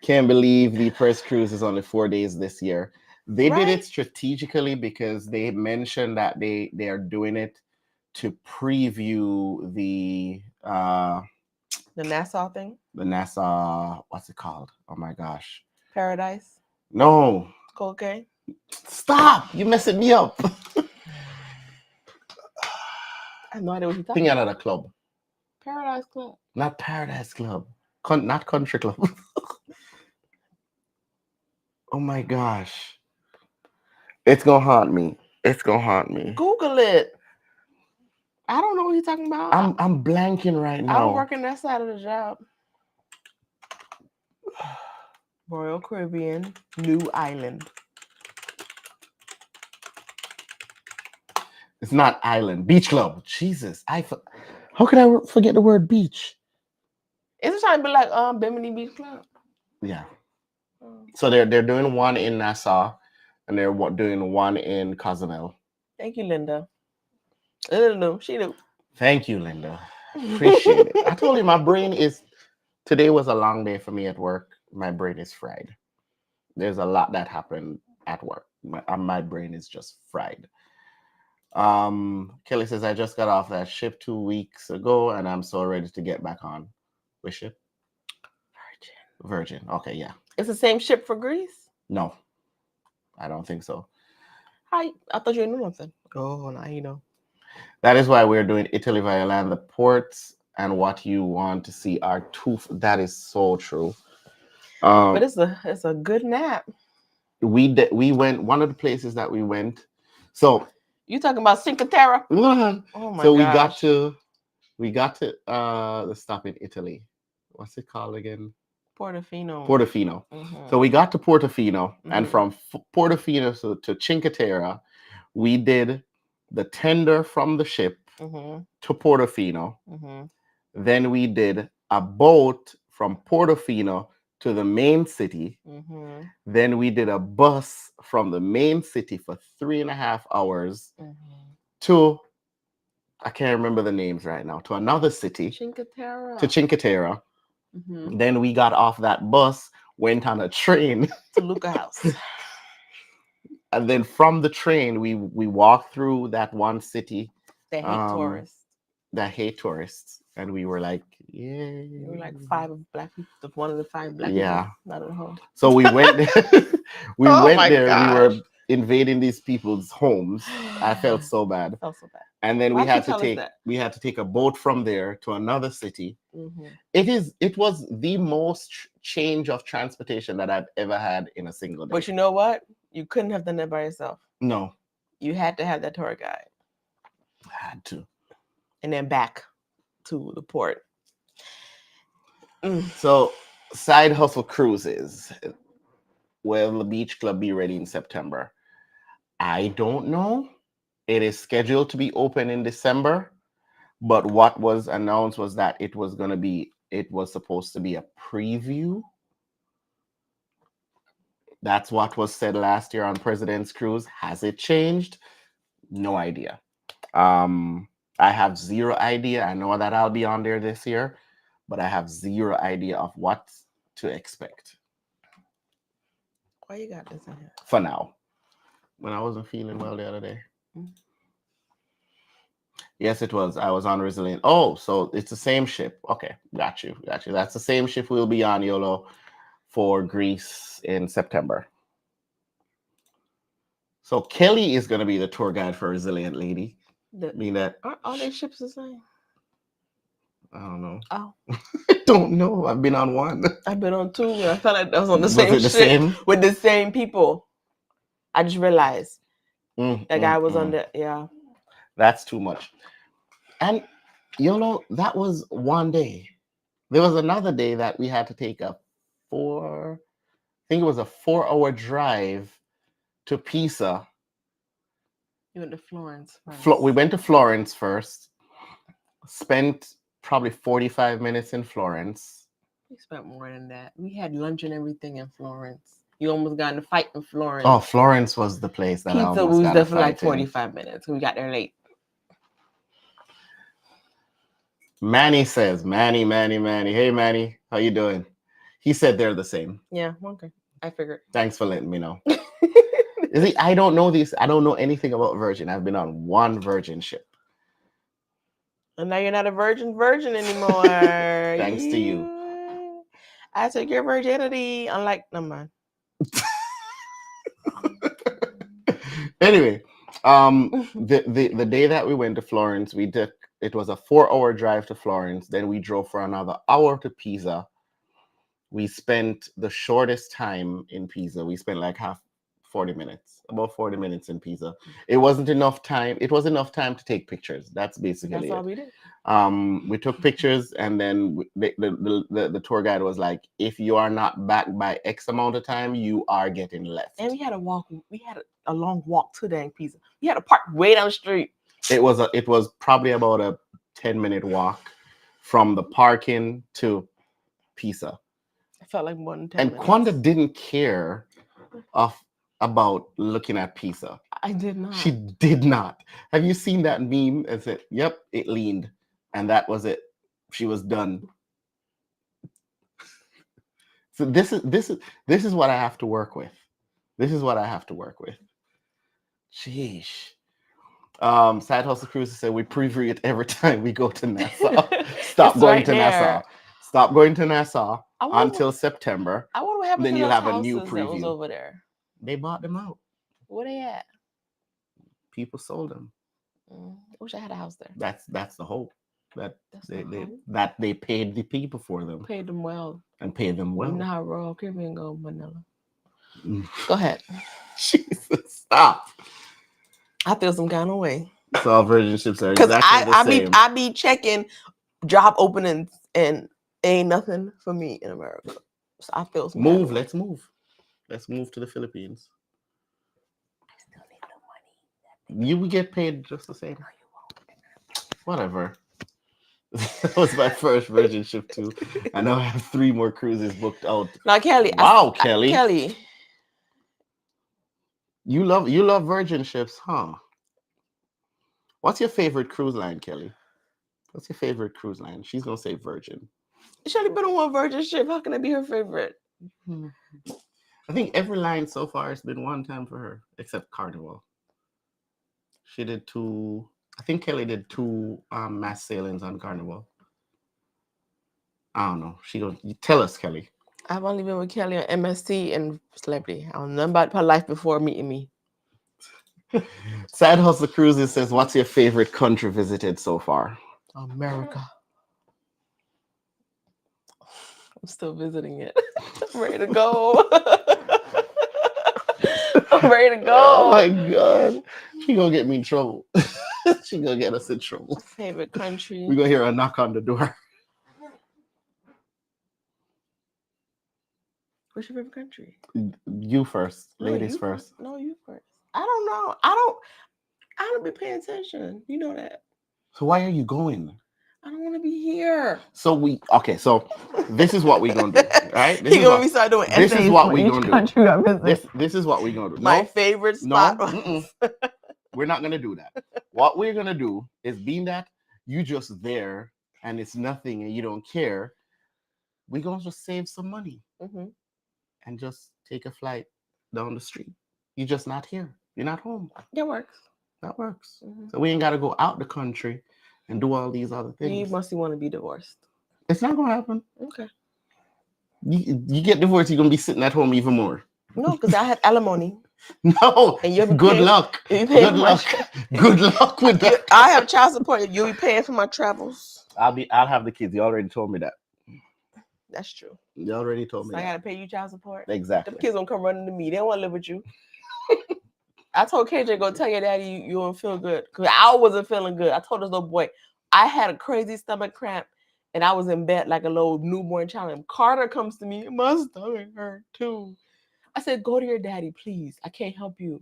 Can't believe the first cruise is only 4 days this year. They did Right? it strategically because they mentioned that they are doing it to preview the Nassau thing. NASA, what's it called? Oh my gosh. Paradise. No. Cocaine. Stop! You're messing me up. I have no idea what you're talking Think about. another club. Paradise Club. Not Paradise Club. Not Country Club. Oh my gosh. It's gonna haunt me. It's gonna haunt me. Google it. I don't know what you're talking about. I'm blanking right I now. don't work in that side of the job. Royal Caribbean, New Island. It's not island. Beach Club. Jesus. How could I forget the word beach? It's trying to be like Bimini Beach Club. Yeah. So they're doing one in Nassau and they're doing one in Cozumel. Thank you, Linda. Linda knew. She knew. Thank you, Linda. Appreciate it. I told you my brain is today was a long day for me at work. My brain is fried. There's a lot that happened at work. My brain is just fried. Kelly says I just got off that ship 2 weeks ago and I'm so ready to get back on. Which ship? Virgin. Okay, yeah. It's the same ship for Greece? No. I don't think so. Hi. I thought you knew nothing. Oh, now you know. That is why we're doing Italy via land. The ports and what you want to see are two. That is so true. But it's a good nap. We went one of the places that we went. So You talking about Cinque Terre? oh my so gosh. we got to the stop in Italy. What's it called again? Portofino. Portofino. So we got to Portofino, and Mhm. from Portofino to Cinque Terre, we did the tender from the ship to Portofino. Then we did a boat from Portofino to the main city. Then we did a bus from the main city for 3.5 hours to, I can't remember the names right now, to another city, Cinque Terre. to Cinque Terre. Then we got off that bus, went on a train to Luca House. And then from the train, we walked through that one city They hate tourists. that hate tourists, and we were like, yeah, We were like 5 black people. One of the 5 black yeah. people. Not at home. So we went there. We Oh went my there. gosh. We were invading these people's homes. I felt so bad. I felt so bad. And then Why'd we you had to tell us take that? a boat from there to another city. It was the most change of transportation that I've ever had in a single day. But you know what? You couldn't have done that by yourself. No, You had to have that tour guide. I had to. And then back to the port. So, Side Hustle Cruises. Will the beach club be ready in September? I don't know. It is scheduled to be open in December, but what was announced was that it was supposed to be a preview. That's what was said last year on President's Cruise. Has it changed? No idea. I have zero idea. I know that I'll be on there this year, but I have zero idea of what to expect. Why you got this in here? For now. When I wasn't feeling well the other day. Yes, it was. I was on Resilient. Oh, so it's the same ship. Okay, got you. That's the same ship we'll be on, YOLO, for Greece in September. So Kelly is going to be the tour guide for Resilient Lady. Aren't all their ships the same? I don't know. Oh, I don't know. I've been on one. I've been on 2, and I felt like that was on the Was same it the shit same? with the same people. I just realized that guy was on Mm. the, yeah. That's too much. And that was one day. There was another day that we had to take I think it was a 4-hour drive to Pisa. You went to Florence We went to Florence first, spent probably 45 minutes in Florence. We spent more than that. We had lunch and everything in Florence. You almost got in a fight in Florence. Oh, Florence was the place that I Pizza almost was got there a for like fight in. 45 minutes. We got there late. Manny says, Manny. Hey, Manny, how you doing? He said they're the same. Yeah, okay. I figured. Thanks for letting me know. See, I don't know this. I don't know anything about Virgin. I've been on one Virgin ship. And now you're not a virgin anymore. Thanks to you. I took your virginity. Unlike, no man. Anyway, the day that we went to Florence, it was a 4-hour drive to Florence. Then we drove for another hour to Pisa. We spent the shortest time in Pisa. We spent like 40 minutes, about 40 minutes in Pisa. It wasn't enough time. It was enough time to take pictures. That's basically all we did. We took pictures, and then the tour guide was like, if you are not back by X amount of time, you are getting left. And we had a walk. We had a long walk to dang Pisa. We had to park way down the street. It was probably about a 10-minute walk from the parking to Pisa. It felt like more than 10 and minutes. Kwanda didn't care about looking at Pisa. I did not. She did not. Have you seen that meme? And said, "Yep, it leaned," and that was it. She was done. So this is what I have to work with. This is what I have to work with. Sheesh. Side Hustle Cruises said we preview it every time we go to Nassau. Stop going to Nassau. Stop going to Nassau until September. I wonder what happened. Then to you'll those have a new houses that was preview. over there. They bought them out. Where they at? People sold them. I wish I had a house there. That's the hope. That they paid the people for them. Paid them well. And paid them well. You know how Royal Caribbean go, Manila. Go ahead. Jesus, stop. I feel some kind of way. So all virgin ships are exactly the same. I be checking job openings and ain't nothing for me in America. So I feel some kind of way. Let's move. Let's move to the Philippines. I still need the money. You will get paid just the same. No, you won't. Whatever. That was my first virgin ship too. I now have 3 more cruises booked out. Now, Kelly. Wow, Kelly. Kelly. You love virgin ships, huh? What's your favorite cruise line, Kelly? What's your favorite cruise line? She's gonna say Virgin. She's only been on one virgin ship. How can it be her favorite? I think every line so far has been one time for her, except Carnival. She did 2. I think Kelly did 2 mass sailings on Carnival. I don't know. Tell us, Kelly. I've only been with Kelly on MSC and Celebrity. I don't know about her life before meeting me. Side Hustle Cruises says, what's your favorite country visited so far? America. I'm still visiting it. I'm ready to go. I'm ready to go. Oh my God. She gonna get me in trouble. She gonna get us in trouble. Favorite country. We're gonna hear a knock on the door. What's your favorite country? You first. No, Ladies you first. No, you first. I don't know. I don't be paying attention. You know that. So why are you going? I don't want to be here. So this is what we're gonna do, right? This is what we're gonna do. This is what we're gonna do. My favorite spot. We're not gonna do that. What we're gonna do is, being that you just there and it's nothing and you don't care, we're gonna just save some money and just take a flight down the street. You're just not here. You're not home. That works. That works. So we ain't gotta go out the country and do all these other things. You must want to be divorced. It's not gonna happen. Okay. You get divorced, you're gonna be sitting at home even more. No, because I have alimony. No. And you'll be good luck. Good luck. Good luck with that. I have child support. You'll be paying for my travels. I'll have the kids. You already told me that. That's true. You already told So me I that. gotta pay you child support. Them Exactly. kids gonna come running to me. They don't want to live with you. I told KJ, go tell your daddy you don't feel good. Because I wasn't feeling good. I told this little boy, I had a crazy stomach cramp and I was in bed like a little newborn child. And Carter comes to me, my stomach hurt too. I said, go to your daddy, please. I can't help you.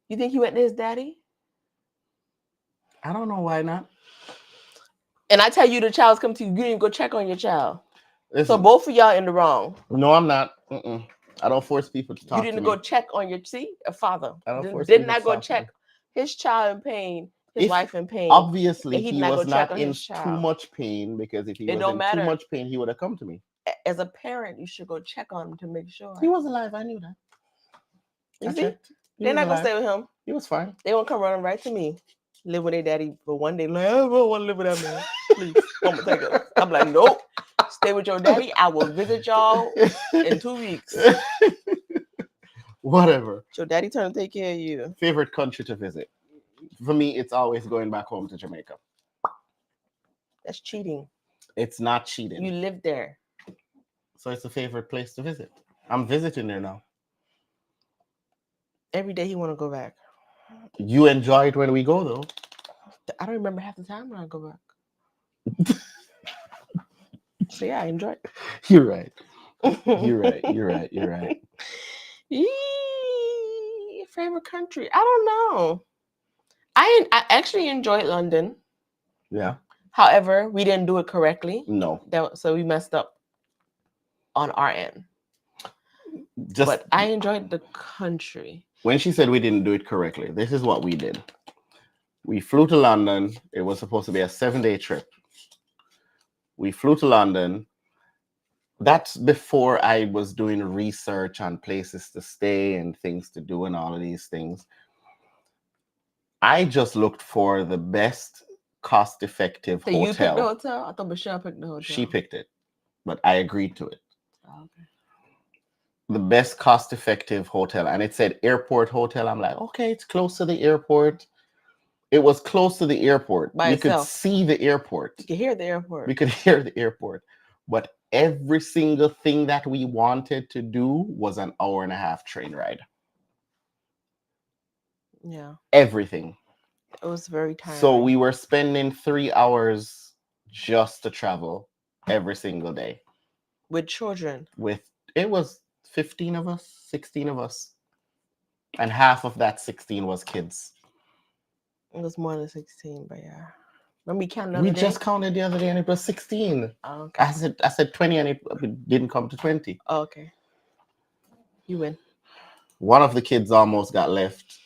You think he went to his daddy? I don't know why not. And I tell you, the child's come to you, you didn't even go check on your child. So Listen, both of y'all in the wrong. no, I'm not. Mm-mm. I don't force people to You talk to didn't me. go check on your a father. I don't force Did people not to go talk to me. check his child in pain, his If wife in pain. obviously and he he did not go was check not on in his too child. much pain, because if he It was don't in matter. too much pain, he would have come to me. As a parent, you should go check on him to make sure. He was alive. I knew that. You I see? checked. He They're was not gonna alive. stay with him. He was fine. They won't come running right to me. Live with their daddy for one day. Like, I don't want to live with that man. Please, come and take us. I'm like, nope. Stay with your daddy. I will visit y'all in 2 weeks. Whatever. Your daddy trying to take care of you. Favorite country to visit? For me, it's always going back home to Jamaica. That's cheating. It's not cheating. You live there. So it's a favorite place to visit. I'm visiting there now. Every day he want to go back. You enjoy it when we go, though. I don't remember half the time when I go back. So yeah, I enjoy it. You're right. You're right. You're right. You're right. Favorite country? I don't know. I actually enjoyed London. Yeah. However, we didn't do it correctly. No. So we messed up on our end. Just But I enjoyed the country. when she said we didn't do it correctly, this is what we did. We flew to London. It was supposed to be a 7-day trip. We flew to London. That's before I was doing research on places to stay and things to do and all of these things. I just looked for the best cost-effective So you picked the hotel. hotel? I thought Michelle picked the hotel. She picked it, but I agreed to it. Oh, okay. The best cost-effective hotel, and it said airport hotel. I'm like, okay, it's close to the airport. It was close to the airport. By We itself. could see the airport. You can hear the airport. We could hear the airport. But every single thing that we wanted to do was an 1.5-hour train ride. Yeah. Everything. It was very tiring. So we were spending 3 hours just to travel every single day. With children. It was 15 of us, 16 of us. And half of that 16 was kids. It was more than 16, but yeah. When we counted We just counted the other day and it was 16. Oh, okay. I said 20 and it didn't come to 20. Oh, okay. You win. One of the kids almost got left.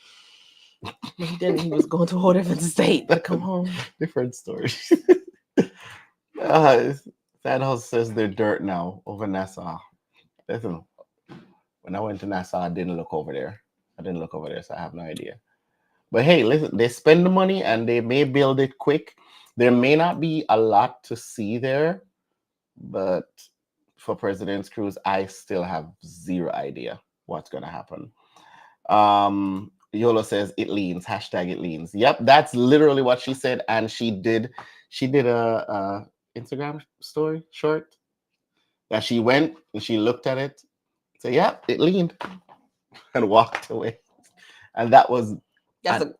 No, he didn't. He was going to a whole different state to come home. Different story. That house says they're dirt now over Nassau. Listen, when I went to Nassau, I didn't look over there. So I have no idea. But hey, listen, they spend the money and they may build it quick. There may not be a lot to see there, but for President's Cruise, I still have zero idea what's going to happen. Yola says it leans, hashtag it leans. Yep, that's literally what she said. And she did a Instagram story short that she went and she looked at it, said, yep, it leaned, and walked away. And that was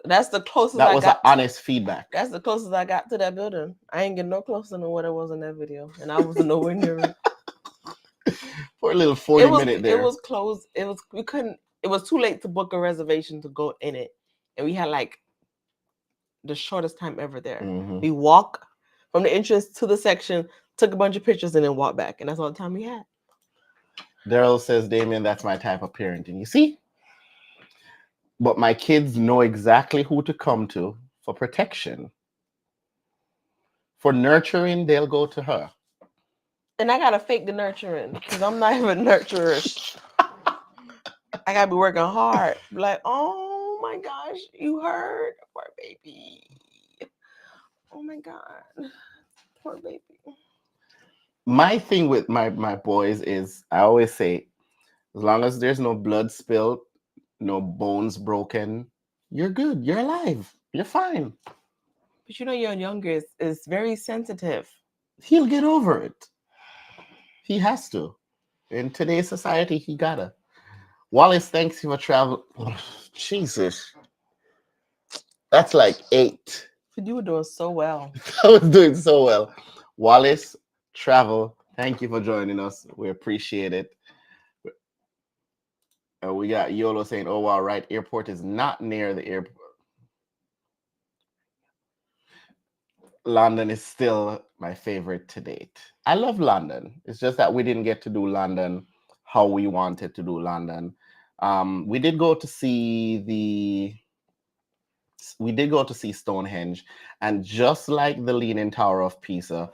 that's the closest that I was got. honest feedback. That's the closest I got to that building. I ain't get no closer than what it was in that video, and I was nowhere near it. For a little 40-minute there. It was closed. We couldn't. It was too late to book a reservation to go in it, and we had like the shortest time ever there. Mhm. We walked from the entrance to the section, took a bunch of pictures, and then walked back, and that's all the time we had. Daryl says, Damien, that's my type of parenting. You see? But my kids know exactly who to come to for protection. For nurturing, they'll go to her. And I gotta fake the nurturing because I'm not even nurturers. I gotta be working hard. Like, oh my gosh, you heard? Poor baby. Oh my God. Poor baby. My thing with my boys is I always say, as long as there's no blood spilled, no bones broken, you're good. You're alive. You're fine. But you know, your youngest is very sensitive. He'll get over it. He has to. In today's society, he gotta. Wallace, thanks you for travel. Jesus, that's like 8. But you were doing so well. I was doing so well. Wallace, travel. Thank you for joining us. We appreciate it. We got Yolo saying, "Oh wow, right. Airport is not near the airport. London is still my favorite to date. I love London. It's just that we didn't get to do London how we wanted to do London. We did go to see Stonehenge, and just like the Leaning Tower of Pisa,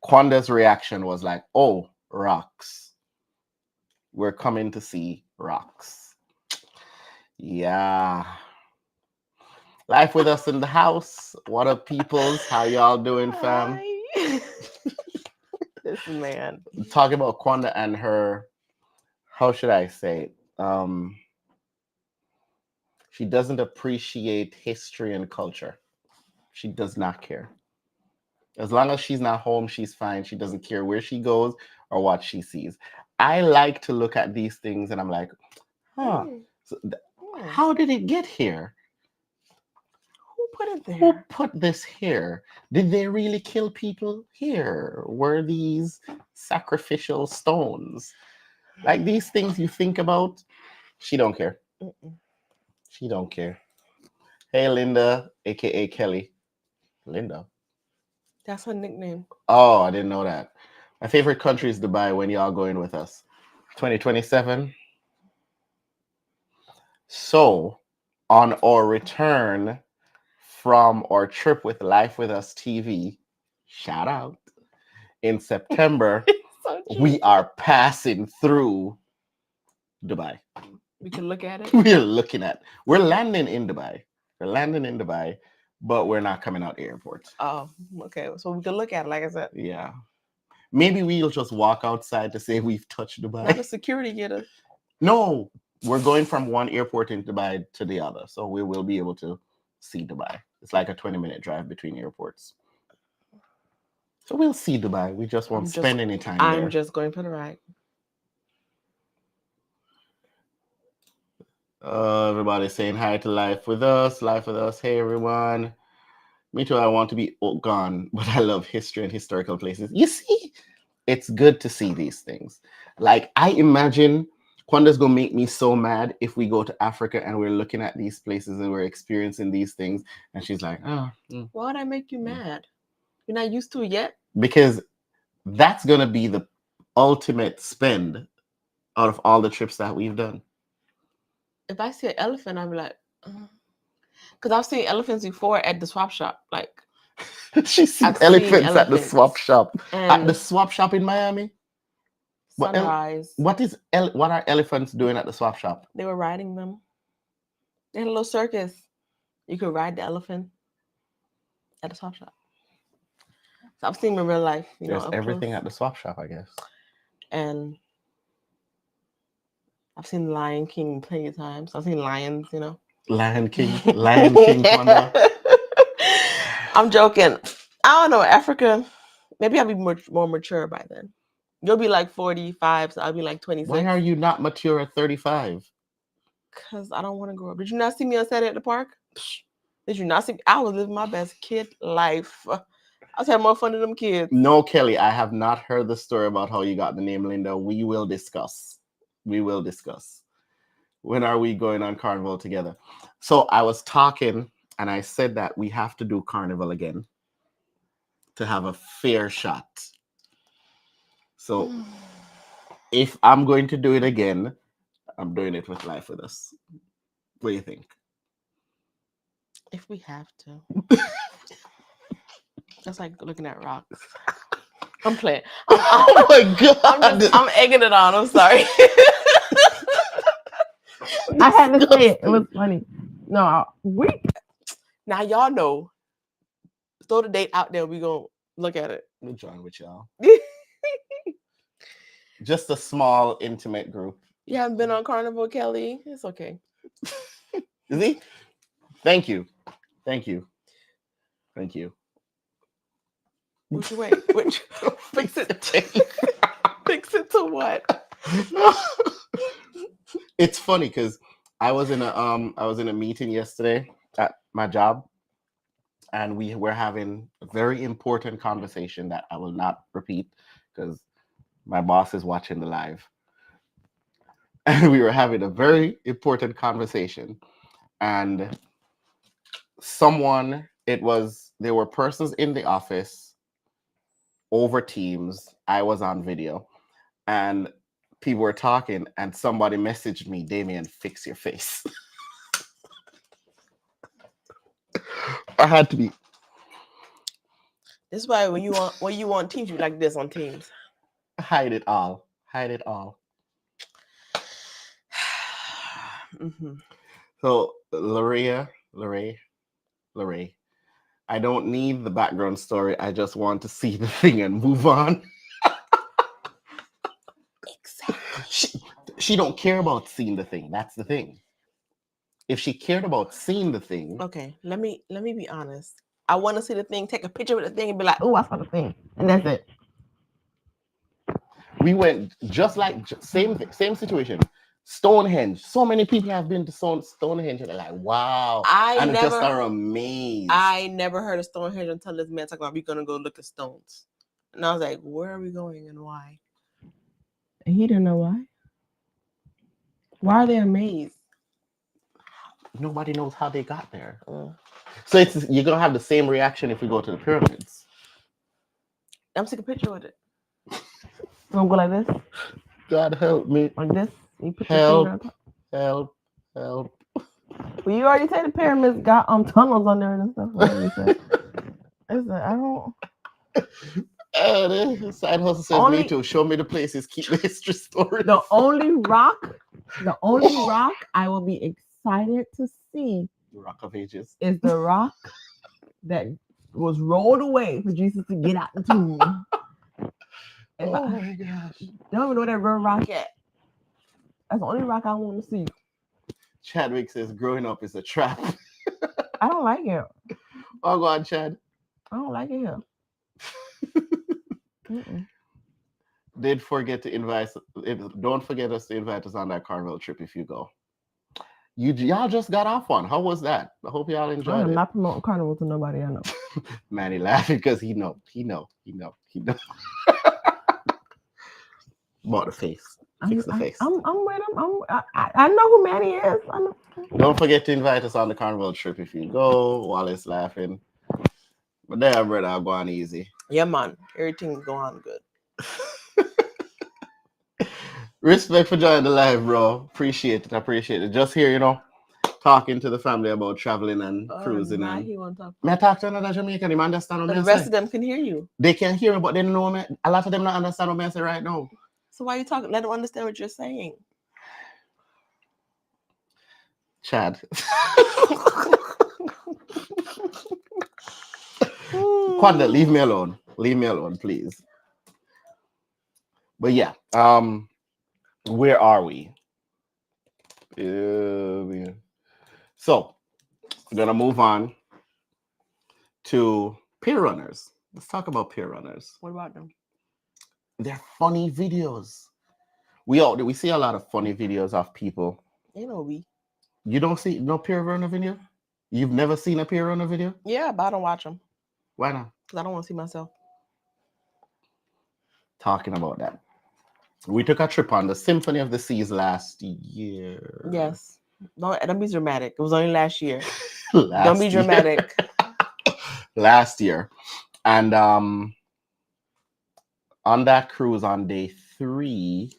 Quanda's reaction was like, "Oh, rocks. We're coming to see rocks." Yeah. Life with us in the house. What up, peoples? How y'all doing, fam? Hi. This man. Talking about Quanda and her, how should I say it? She doesn't appreciate history and culture. She does not care. As long as she's not home, she's fine. She doesn't care where she goes or what she sees. I like to look at these things and I'm like, huh, so how did it get here? Who put it Who there? put this here? Did they really kill people here? Were these sacrificial stones? Like these things you think about, she don't care. She don't care. Hey, Linda, aka Kelly. Linda. That's her nickname. Oh, I didn't know that. My favorite country is Dubai. When y'all going with us? 2027. So, on our return from our trip with Life with Us TV, shout out, in September, So cute. we are passing through Dubai. We can look at it. We're landing in Dubai. We're landing in Dubai, but we're not coming out the airport. Oh, okay. So we can look at it, like I said. Yeah. Maybe we'll just walk outside to say we've touched Dubai. Not a security getter. No, we're going from one airport in Dubai to the other. So we will be able to see Dubai. It's like a 20-minute drive between airports. So we'll see Dubai. We just won't spend any time there. I'm just going for the ride. Everybody's saying hi to Life with Us. Life with Us. Hey, everyone. Me too. I want to be gone, but I love history and historical places. You see, it's good to see these things. Like, I imagine Kwanda's going to make me so mad if we go to Africa and we're looking at these places and we're experiencing these things. And she's like, oh. Why would I make you mad? You're not used to it yet? Because that's going to be the ultimate spend out of all the trips that we've done. If I see an elephant, I'll be like, because I've seen elephants before at the swap shop. Like, She's seen I've seen elephants at the elephants. swap shop. At and the swap shop in Miami? sunrise. What are elephants doing at the swap shop? They were riding them. They had a little circus. You could ride the elephant at the swap shop. So I've seen them in real life. There's up everything close. at the swap shop, I guess. And I've seen Lion King plenty of times. I've seen lions, Lion King, Kwanda. I'm joking. I don't know, Africa. Maybe I'll be more mature by then. You'll be like 45, so I'll be like 26. Why are you not mature at 35? Because I don't want to grow up. Did you not see me on Saturday at the park? Did you not see me? I was living my best kid life. I was having more fun than them kids. No, Kelly, I have not heard the story about how you got the name Linda. We will discuss. When are we going on Carnival together? So I was talking and I said that we have to do Carnival again to have a fair shot. So if I'm going to do it again, I'm doing it with Life with Us. What do you think? If we have to. That's like looking at rocks. I'm playing. Oh my God. I'm egging it on. I'm sorry. I had to say it. It was funny. No, now y'all know. Throw the date out there. We gonna look at it. We'll join with y'all. Just a small, intimate group. You haven't been on Carnival, Kelly? It's okay. See? Thank you. Thank you. Which way? Which fix it? Fix it to what? It's funny because I was in a meeting yesterday at my job, and we were having a very important conversation that I will not repeat because my boss is watching the live. And we were having a very important conversation, and there were persons in the office over Teams. I was on video, and people were talking, and somebody messaged me, Damien, fix your face. I had to be. This is why when you want Teams, you like this on Teams. Hide it all. Hide it all. Mm-hmm. So, Lorraine, I don't need the background story. I just want to see the thing and move on. Exactly. She don't care about seeing the thing. That's the thing. If she cared about seeing the thing, Okay, let me be honest. I want to see the thing, take a picture with the thing, and be like, "Oh, I saw the thing," and that's it. we went just like same situation. Stonehenge. So many people have been to Stonehenge and they're like, wow. And just are amazed. I never heard of Stonehenge until this man talking about we're gonna go look at stones. And I was like, where are we going and why? And he didn't know why. Why are they amazed? Nobody knows how they got there. So you're gonna have the same reaction if we go to the pyramids. I'm taking a picture with it. You gonna go like this? God help me. Like this? You put help. Well, you already said the pyramids got tunnels under it and stuff. I don't. The side hustle says me too. Show me the places. Keep the history story. The only rock I will be excited to see. The Rock of Ages is the rock that was rolled away for Jesus to get out the tomb. Oh my gosh! Don't even know that real rock at. That's the only rock I want to see. Chadwick says growing up is a trap. I don't like it. Oh, go on, Chad. I don't like it here. Don't forget us to invite us on that Carnival trip if you go. Y'all just got off one. How was that? I hope y'all enjoyed it. I'm not promoting Carnival to nobody I know. Manny laughing because he know. Bought the face. Fix the face. I'm with him. I know who Manny is. I know. Don't forget to invite us on the Carnival trip if you go. Wallace laughing. But there, brother, I'll go on easy. Yeah, man. Everything's going on good. Respect for joining the live, bro. Appreciate it. Just here, talking to the family about traveling and cruising. Now he won't talk. May I talk to another Jamaican? Him understand what the rest of them can hear you. They can hear me, but they don't know me. A lot of them don't understand what I say right now. So why are you talking? Let them understand what you're saying. Chad. Quanda, leave me alone. Leave me alone, please. But yeah, where are we? So we're gonna move on to peer runners. Let's talk about peer runners. What about them? They're funny videos. We see a lot of funny videos of people. You don't see no peer runner video? You've never seen a peer runner video? Yeah, but I don't watch them. Why not? Because I don't want to see myself. Talking about that. We took a trip on the Symphony of the Seas last year. Yes. Don't be dramatic. It was only last year. Don't be dramatic. Last year. And on that cruise on day 3,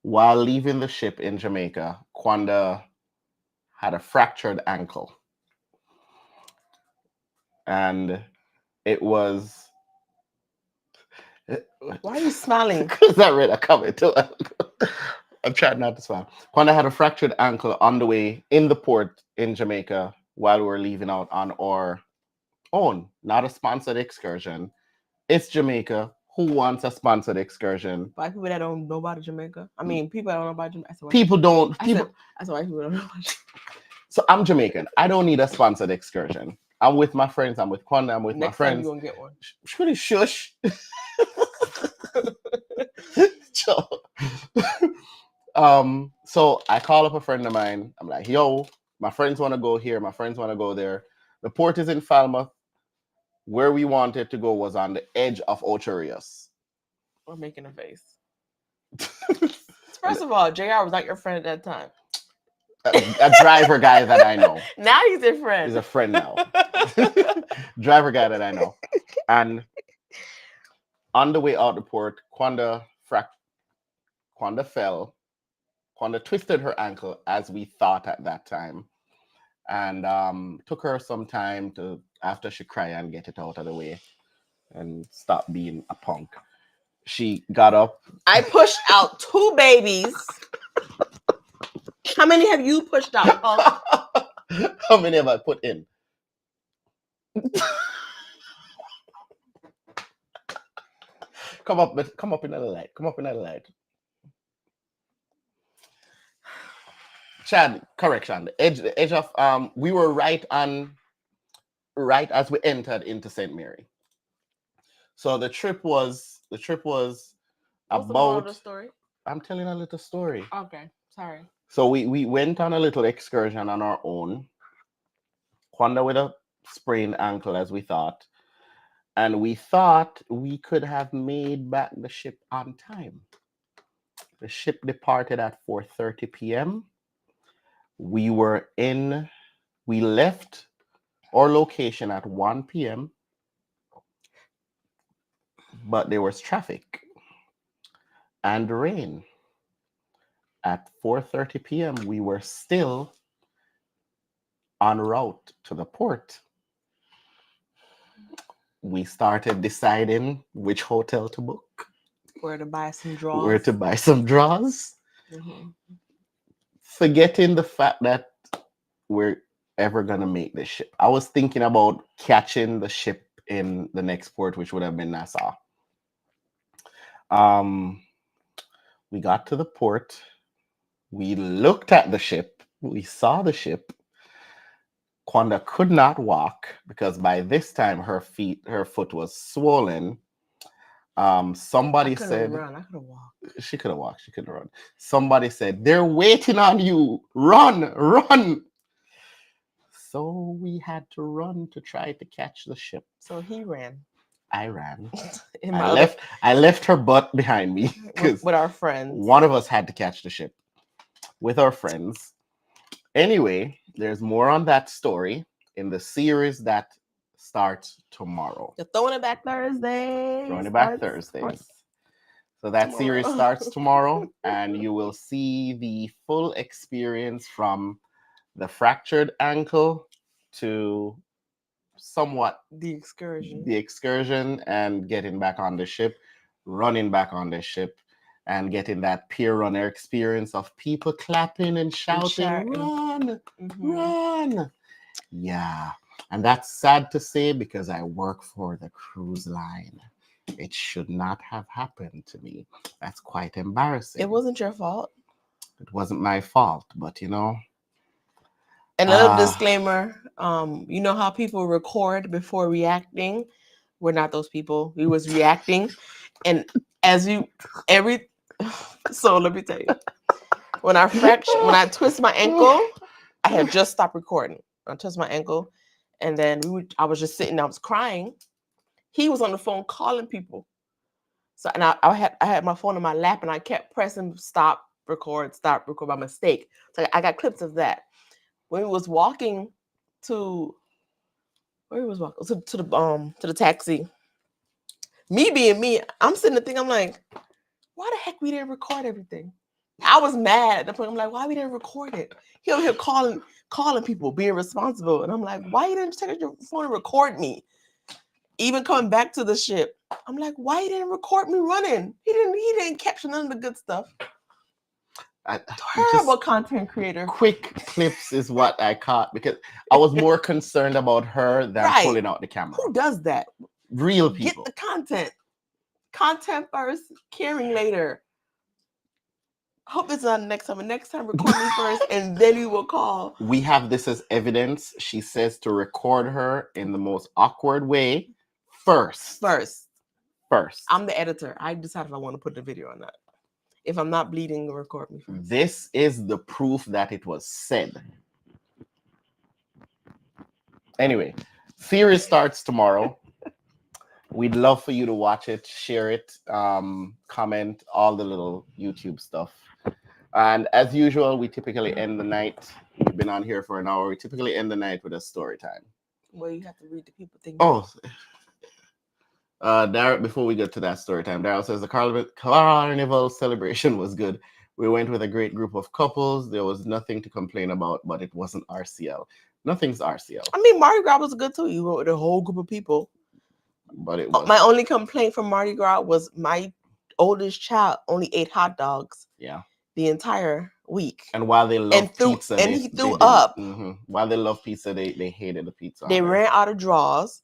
while leaving the ship in Jamaica, Quanda had a fractured ankle. And it was... Why are you smiling? Because I read a comment too. I'm trying not to smile. Quanda had a fractured ankle on the way in the port in Jamaica while we were leaving out on our own, not a sponsored excursion. It's Jamaica. Who wants a sponsored excursion? By people that don't know about Jamaica. I mean, people that don't know about Jamaica. People don't. I said white people don't know about Jamaica. So I'm Jamaican. I don't need a sponsored excursion. I'm with my friends. I'm with Kwanda. I'm with my Next time friends. you're gonna get one. Really shush. So, so I call up a friend of mine. I'm like, yo, my friends want to go here. My friends want to go there. The port is in Falmouth. Where we wanted to go was on the edge of Ocho Rios. We're making a face. First of all, JR was not your friend at that time. A driver guy that I know. Now he's your friend. He's a friend now. Driver guy that I know. And on the way out the port, Kwanda fell. Kwanda twisted her ankle, as we thought at that time. And took her some time to, after she cried, and get it out of the way and stop being a punk. She got up. I pushed out 2 babies. How many have you pushed out, punk? How many have I put in? Come up in the light. Come up in the light. Chad, correction. The edge of we were right as we entered into St. Mary. So the trip was What's about the moral of the story? I'm telling a little story. Okay, sorry. So we went on a little excursion on our own. Kwanda with a sprained ankle, as we thought. And we thought we could have made back the ship on time. The ship departed at 4:30 p.m. We left our location at 1 p.m. But there was traffic and rain. At 4:30 p.m., we were still en route to the port. We started deciding which hotel to book. Where to buy some draws. Mm-hmm. Forgetting the fact that we're ever going to make this ship. I was thinking about catching the ship in the next port, which would have been Nassau. We got to the port. We looked at the ship. We saw the ship. Kwanda could not walk because by this time her foot was swollen. Somebody said, run. I could have walked. She could have walked. She couldn't run. Somebody said, they're waiting on you. Run. So we had to run to try to catch the ship. So he ran. I ran. I left her butt behind me with our friends. One of us had to catch the ship with our friends. Anyway, there's more on that story in the series that starts tomorrow. You're throwing it back Thursday. So that series starts tomorrow, and you will see the full experience from the fractured ankle to somewhat the excursion and getting back on the ship, running back on the ship, and getting that peer runner experience of people clapping and shouting, run, run. Yeah. And that's sad to say because I work for the cruise line. It should not have happened to me. That's quite embarrassing. It wasn't your fault. It wasn't my fault, but you know. Another disclaimer, you know how people record before reacting? We're not those people. We was reacting. And so let me tell you. When I twist my ankle, I had just stopped recording. I twisted my ankle, and then I was just sitting, I was crying. He was on the phone calling people. So and I had my phone in my lap and I kept pressing stop record by mistake. So I got clips of that. When we was walking to the taxi, me being me, I'm sitting there thinking, I'm like, why the heck we didn't record everything? I was mad at the point. I'm like, why we didn't record it? He over here calling people, being responsible. And I'm like, why you didn't take your phone and record me? Even coming back to the ship, I'm like, why you didn't record me running? He didn't capture none of the good stuff. Terrible content creator. Quick clips is what I caught because I was more concerned about her than pulling out the camera. Who does that? Real people. Get the content. Content first, caring later. Hope it's not next time. Next time, record me first, and then we will call. We have this as evidence. She says to record her in the most awkward way first. First. I'm the editor. I decide if I want to put the video or not. If I'm not bleeding, record me first. This is the proof that it was said. Anyway, series starts tomorrow. We'd love for you to watch it, share it, comment, all the little YouTube stuff. And as usual, we typically end the night. We've been on here for an hour. We typically end the night with a story time. Well, you have to read the people thing. Oh, Darryl, before we get to that story time, Darryl says the carnival celebration was good. We went with a great group of couples. There was nothing to complain about, but it wasn't RCL. Nothing's RCL. I mean, Mardi Gras was good too. You went with a whole group of people. But it was My only complaint from Mardi Gras was my oldest child only ate hot dogs. Yeah. The entire week. And while they love pizza, he threw up. While they love pizza, they hated the pizza. They ran out of drawers.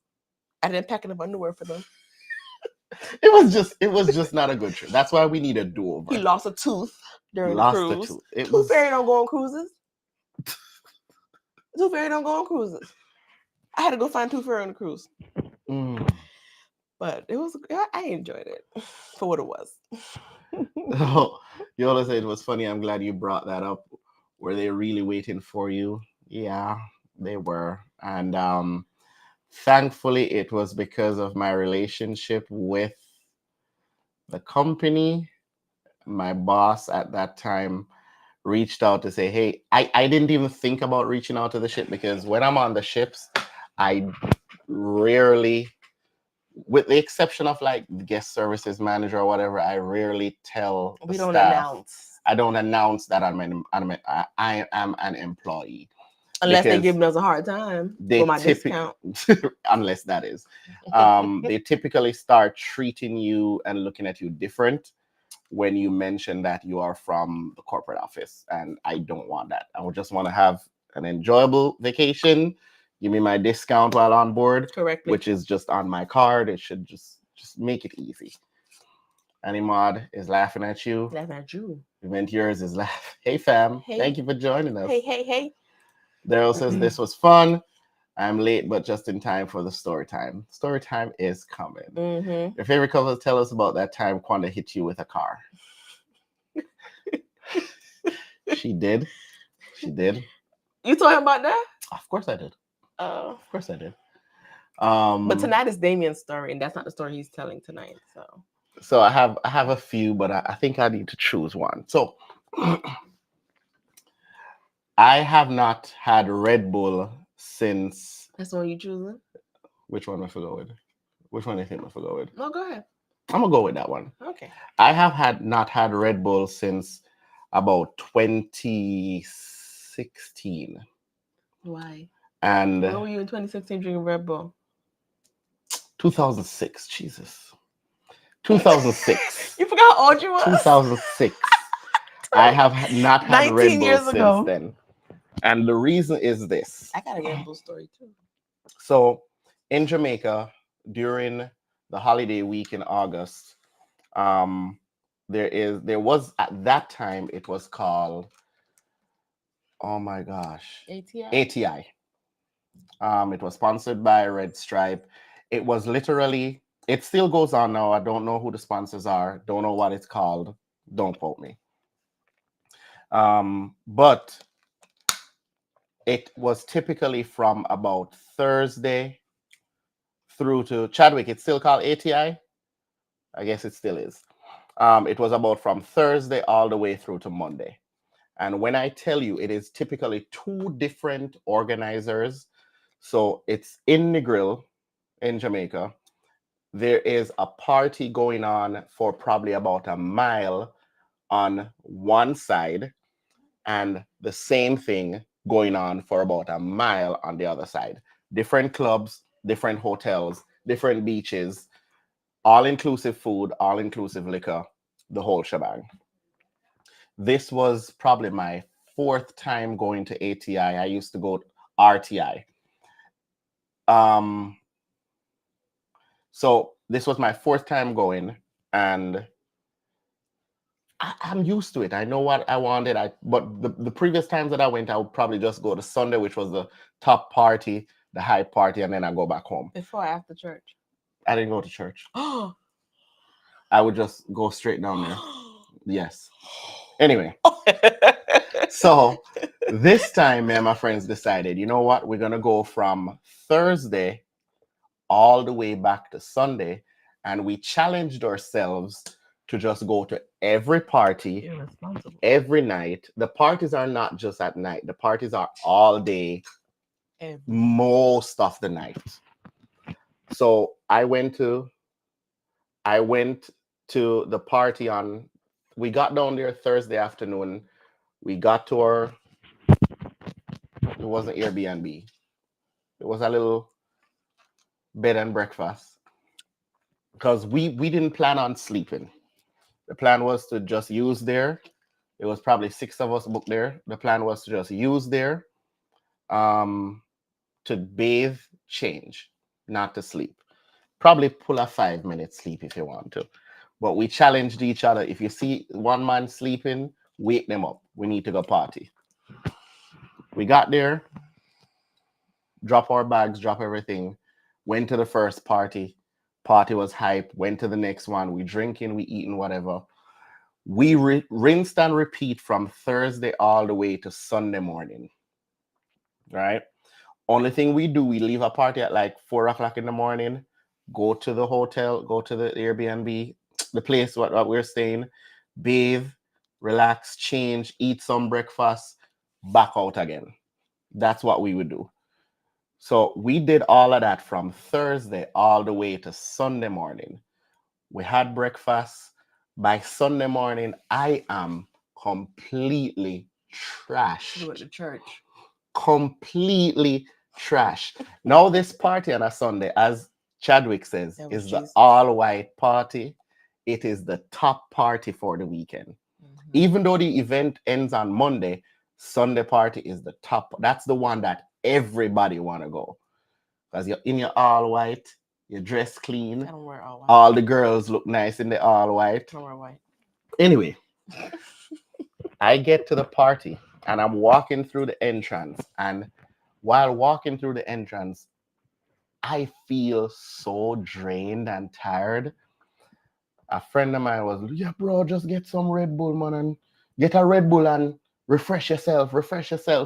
I didn't pack enough underwear for them. It was just not a good trip. That's why we need a do-over. He lost a tooth during the cruise. Tooth Fairy don't go on cruises. Tooth Fairy don't go on cruises. I had to go find Tooth Fairy on the cruise. But it was, I enjoyed it for what it was. Oh, Yola said it was funny. I'm glad you brought that up. Were they really waiting for you? Yeah, they were. And thankfully, it was because of my relationship with the company. My boss at that time reached out to say, hey, I didn't even think about reaching out to the ship because when I'm on the ships, I rarely, with the exception of like the guest services manager or whatever, I rarely tell the staff. Announce. I don't announce that I am an employee. Unless they're giving us a hard time for my discount. Unless that is. They typically start treating you and looking at you different when you mention that you are from the corporate office. And I don't want that. I would just want to have an enjoyable vacation. Give me my discount while on board. Correctly. Which is just on my card. It should just make it easy. Animod is laughing at you. Laughing at you. Event yours is laughing. Hey fam. Hey. Thank you for joining us. Hey. Daryl says this was fun. I'm late, but just in time for the story time. Story time is coming. Your favorite couple, tell us about that time Quanda hit you with a car. She did. You told him about that? Of course I did. Of course I did. But tonight is Damien's story, and that's not the story he's telling tonight. So I have a few, but I think I need to choose one. So I have not had Red Bull since. That's the one you choosing? Which one am I go with? Which one do you think I go with? No, go ahead. I'm gonna go with that one. Okay. I have not had Red Bull since about 2016. Why? And when were you in 2016 drinking Red Bull? 2006. Jesus. 2006. You forgot how old you were? 2006. I have not had Red Bull since ago. Then. And the reason is this. I got a Red Bull story too. So in Jamaica, during the holiday week in August, there was at that time it was called, oh my gosh, ATI. It was sponsored by Red Stripe. It was literally, it still goes on now. I don't know who the sponsors are. Don't know what it's called. Don't quote me. But it was typically from about Thursday through to Chadwick. It's still called ATI. I guess it still is. It was about from Thursday all the way through to Monday. And when I tell you, it is typically 2 different organizers. So it's in Negril in Jamaica. There is a party going on for probably about a mile on one side, and the same thing going on for about a mile on the other side. Different clubs, different hotels, different beaches, all-inclusive food, all-inclusive liquor, the whole shebang. This was probably my 4th time going to ATI. I used to go to RTI. So this was my 4th time going, and I'm used to it. I know what I wanted. But the previous times that I went, I would probably just go to Sunday, which was the top party, the high party, and then I go back home. Before or after church? I didn't go to church. Oh. I would just go straight down there. Yes. Anyway, so this time, me and my friends decided, you know what? We're gonna go from Thursday all the way back to Sunday, and we challenged ourselves to just go to every party, Irresponsible. every night. The parties are not just at night, the parties are all day, most of the night. So I went to the party on, we got down there Thursday afternoon. We got to it wasn't Airbnb. It was a little bed and breakfast because we didn't plan on sleeping. The plan was to just use there. It was probably 6 of us booked there. The plan was to just use there, to bathe, change, not to sleep. Probably pull a 5 minute sleep if you want to. But we challenged each other. If you see one man sleeping, wake them up. We need to go party. We got there, drop our bags, drop everything, went to the first party. Party was hype. Went to the next one. We drinking, we eating, whatever. We rinsed and repeat from Thursday all the way to Sunday morning. Right? Only thing we do, we leave a party at like 4 o'clock in the morning, go to the hotel, go to the Airbnb, the place what we're staying, bathe, relax, change, eat some breakfast, back out again. That's what we would do. So we did all of that from Thursday all the way to Sunday morning. We had breakfast. By Sunday morning, I am completely trashed. You went to church. Completely trash. Now this party on a Sunday, as Chadwick says, That was is the Jesus. all-white party. It is the top party for the weekend. Even though the event ends on Monday, Sunday party is the top. That's the one that everybody want to go. Because you're in your all-white, you dress I clean. don't wear all white. All the girls look nice in the all-white. I don't wear white. Anyway, I get to the party and I'm walking through the entrance. And while walking through the entrance, I feel so drained and tired. A friend of mine was, yeah, bro, just get some Red Bull, man, and get a Red Bull and refresh yourself,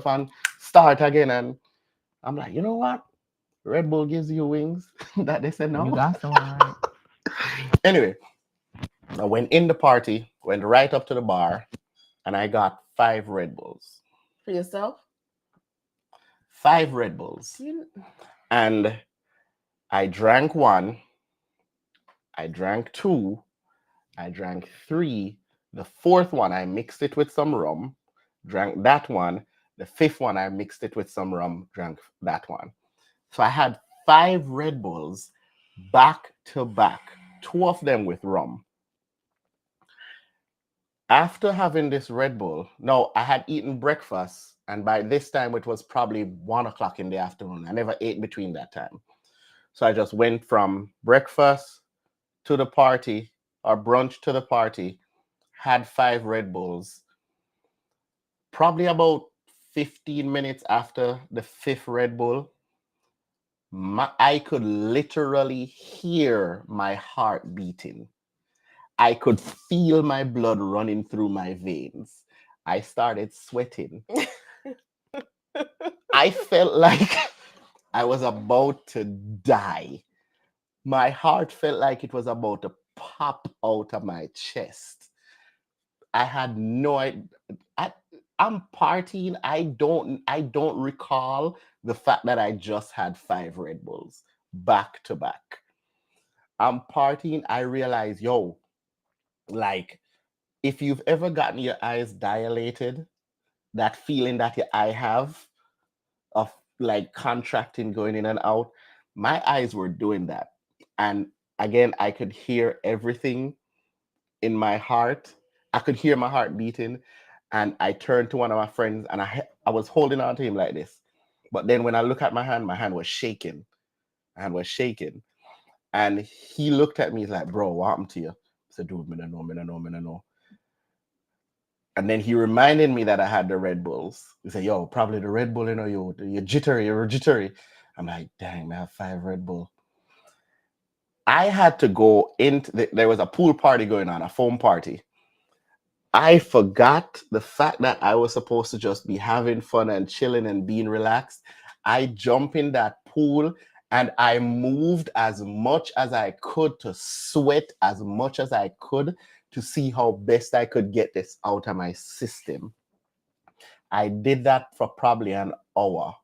and start again. And I'm like, you know what? Red Bull gives you wings. That they said no. You got some, right? Anyway, I went in the party, went right up to the bar, and I got 5 Red Bulls. For yourself? 5 Red Bulls. And I drank 1, I drank 2, I drank 3. The 4th one, I mixed it with some rum, drank that one. The 5th one, I mixed it with some rum, drank that one. So I had 5 Red Bulls back to back, 2 of them with rum. After having this Red Bull, no, I had eaten breakfast, and by this time it was probably 1 o'clock in the afternoon. I never ate between that time. So I just went from breakfast to the party, or brunch to the party, had 5 Red Bulls. Probably about 15 minutes after the 5th Red Bull, I could literally hear my heart beating. I could feel my blood running through my veins. I started sweating. I felt like I was about to die. My heart felt like it was about to pop out of my chest. I had no idea. I'm partying. I don't recall the fact that I just had 5 Red Bulls back to back. I'm partying. I realize, yo, like, if you've ever gotten your eyes dilated, that feeling that your eye have of like contracting, going in and out, my eyes were doing that. And again, I could hear everything in my heart. I could hear my heart beating. And I turned to one of my friends and I was holding on to him like this. But then when I look at my hand was shaking. My hand was shaking. And he looked at me like, bro, what happened to you? I said, dude, me no know. And then he reminded me that I had the Red Bulls. He said, yo, probably the Red Bull, you know, you're jittery, you're jittery. I'm like, dang, I have 5 Red Bull. I had to go there was a pool party going on, a foam party. I forgot the fact that I was supposed to just be having fun and chilling and being relaxed. I jump in that pool and I moved as much as I could to sweat as much as I could to see how best I could get this out of my system. I did that for probably an hour.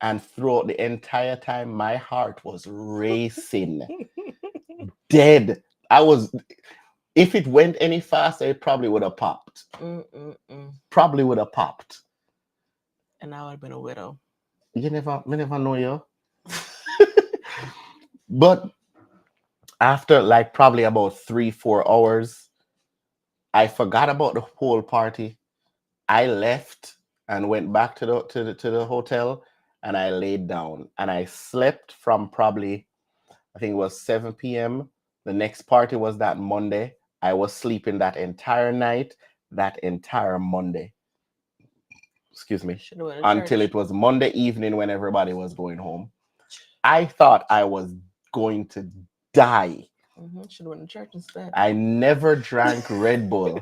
And throughout the entire time, my heart was racing, dead. If it went any faster, it probably would have popped. Probably would have popped. And I would have been a widow. Me never know you. But after like probably about 3-4 hours, I forgot about the whole party. I left and went back to the hotel, and I laid down and I slept from probably, I think it was 7 p.m. The next party was that Monday. I was sleeping that entire night, that entire Monday. Excuse me. Until it was Monday evening when everybody was going home. I thought I was going to die. Should have went to church instead. I never drank Red Bull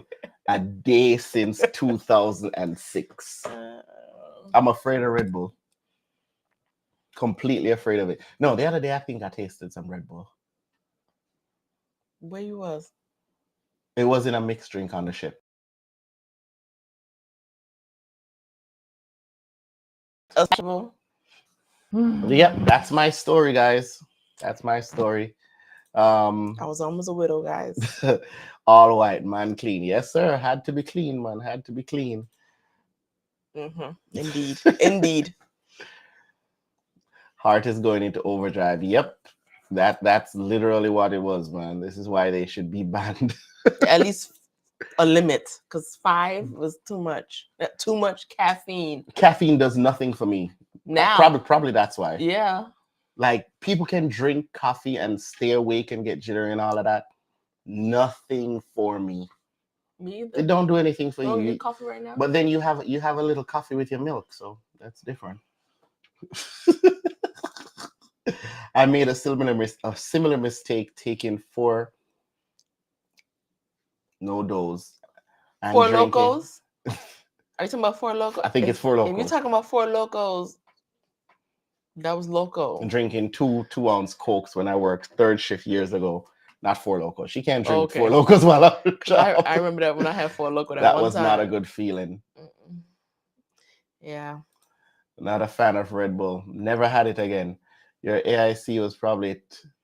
a day since 2006. I'm afraid of Red Bull. Completely afraid of it. No, the other day I think I tasted some Red Bull. Where you was? It was in a mixed drink on the ship. Yep, that's my story, guys. That's my story. I was almost a widow, guys. All white, man, clean. Yes, sir. Had to be clean, man. Had to be clean. Indeed. Indeed. Heart is going into overdrive. Yep. That's literally what it was, man. This is why they should be banned. At least a limit, because 5 was too much. Too much caffeine. Caffeine does nothing for me. Now. Probably that's why. Yeah. Like, people can drink coffee and stay awake and get jittery and all of that. Nothing for me. Me either. It don't do anything for you. You get coffee right now? But then you have a little coffee with your milk, so that's different. I made a similar mistake taking 4 no-dos. 4 Locos? Are you talking about 4 Locos? I think it's 4 Locos. If you're talking about 4 Locos, that was Loco. Drinking 2-ounce Cokes when I worked 3rd shift years ago. Not 4 Locos. She can't drink 4 Locos while I'm I remember that when I had 4 Locos. That was not a good feeling. Yeah. Not a fan of Red Bull. Never had it again. Your AIC was probably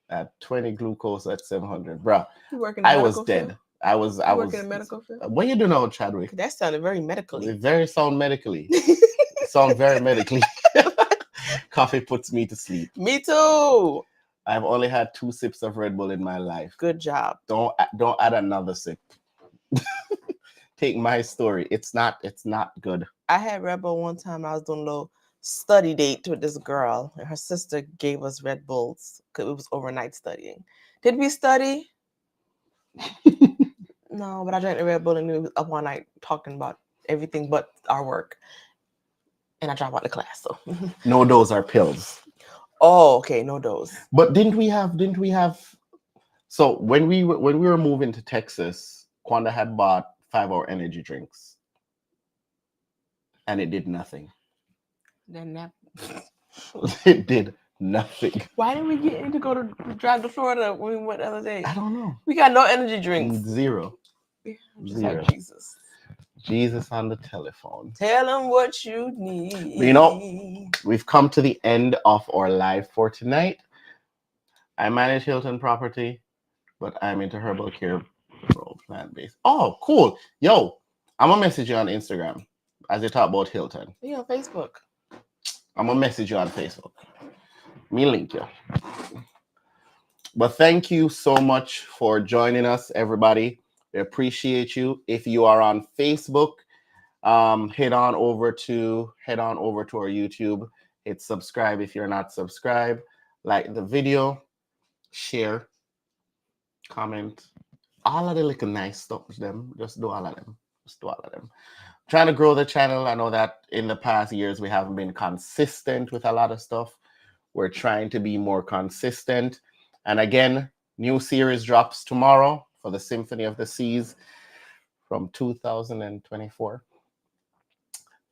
at 20 glucose at 700. Bruh, I was dead. Field? I was working in medical field? What you do now, Chadwick? That sounded very medically. Very sound medically. Sound very medically. Coffee puts me to sleep. Me too. I've only had 2 sips of Red Bull in my life. Good job. Don't add another sip. Take my story. It's not good. I had Red Bull one time. I was doing a little study date with this girl, and her sister gave us Red Bulls because it was overnight studying. Did we study? No, but I drank the Red Bull and we was up all night talking about everything but our work. And I dropped out of class. So no, those are pills. Oh, okay, no dose. But didn't we have? So when we were moving to Texas, Kwanda had bought 5-hour energy drinks, and it did nothing. Then that it did nothing. Why didn't we get in to go to drive to Florida when we went the other day? I don't know. We got no energy drinks. Zero. Zero. Like Jesus on the telephone. Tell them what you need. You know, we've come to the end of our live for tonight. I manage Hilton Property, but I'm into herbal care, plant-based. Oh, cool. Yo, I'm going to message you on Instagram as you talk about Hilton. Yeah, on Facebook. I'm going to message you on Facebook. Me link you. But thank you so much for joining us, everybody. We appreciate you. If you are on Facebook, head on over to our YouTube. Hit subscribe if you're not subscribed. Like the video, share, comment, all of the little nice stuff. Them just do all of them. Just do all of them. Trying to grow the channel. I know that in the past years we haven't been consistent with a lot of stuff. We're trying to be more consistent. And again, new series drops tomorrow for the Symphony of the Seas from 2024.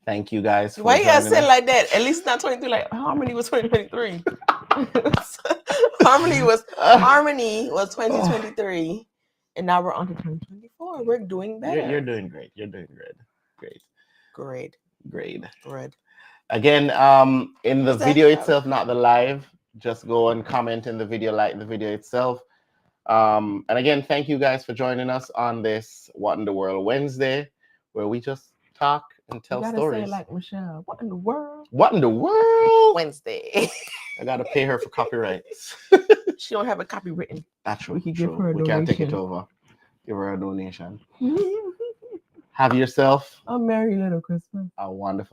Thank you guys for Why you gotta joining say it us. like that? At least not 23. Like Harmony was 2023. Harmony was 2023, and now we're on to 2024. We're doing better. You're doing great. You're doing great. Great. Again, in the What's that video from? itself, not the live, just go and comment in the video, like the video itself. And again, thank you guys for joining us on this What in the World Wednesday, where we just talk and tell You gotta stories. say it like Michelle. What in the world? What in the world? Wednesday. I gotta pay her for copyrights. She don't have a copy written. That's true. We can give true. her a We can't take it donation. over. Give her a donation. Have yourself A merry little Christmas. a wonderful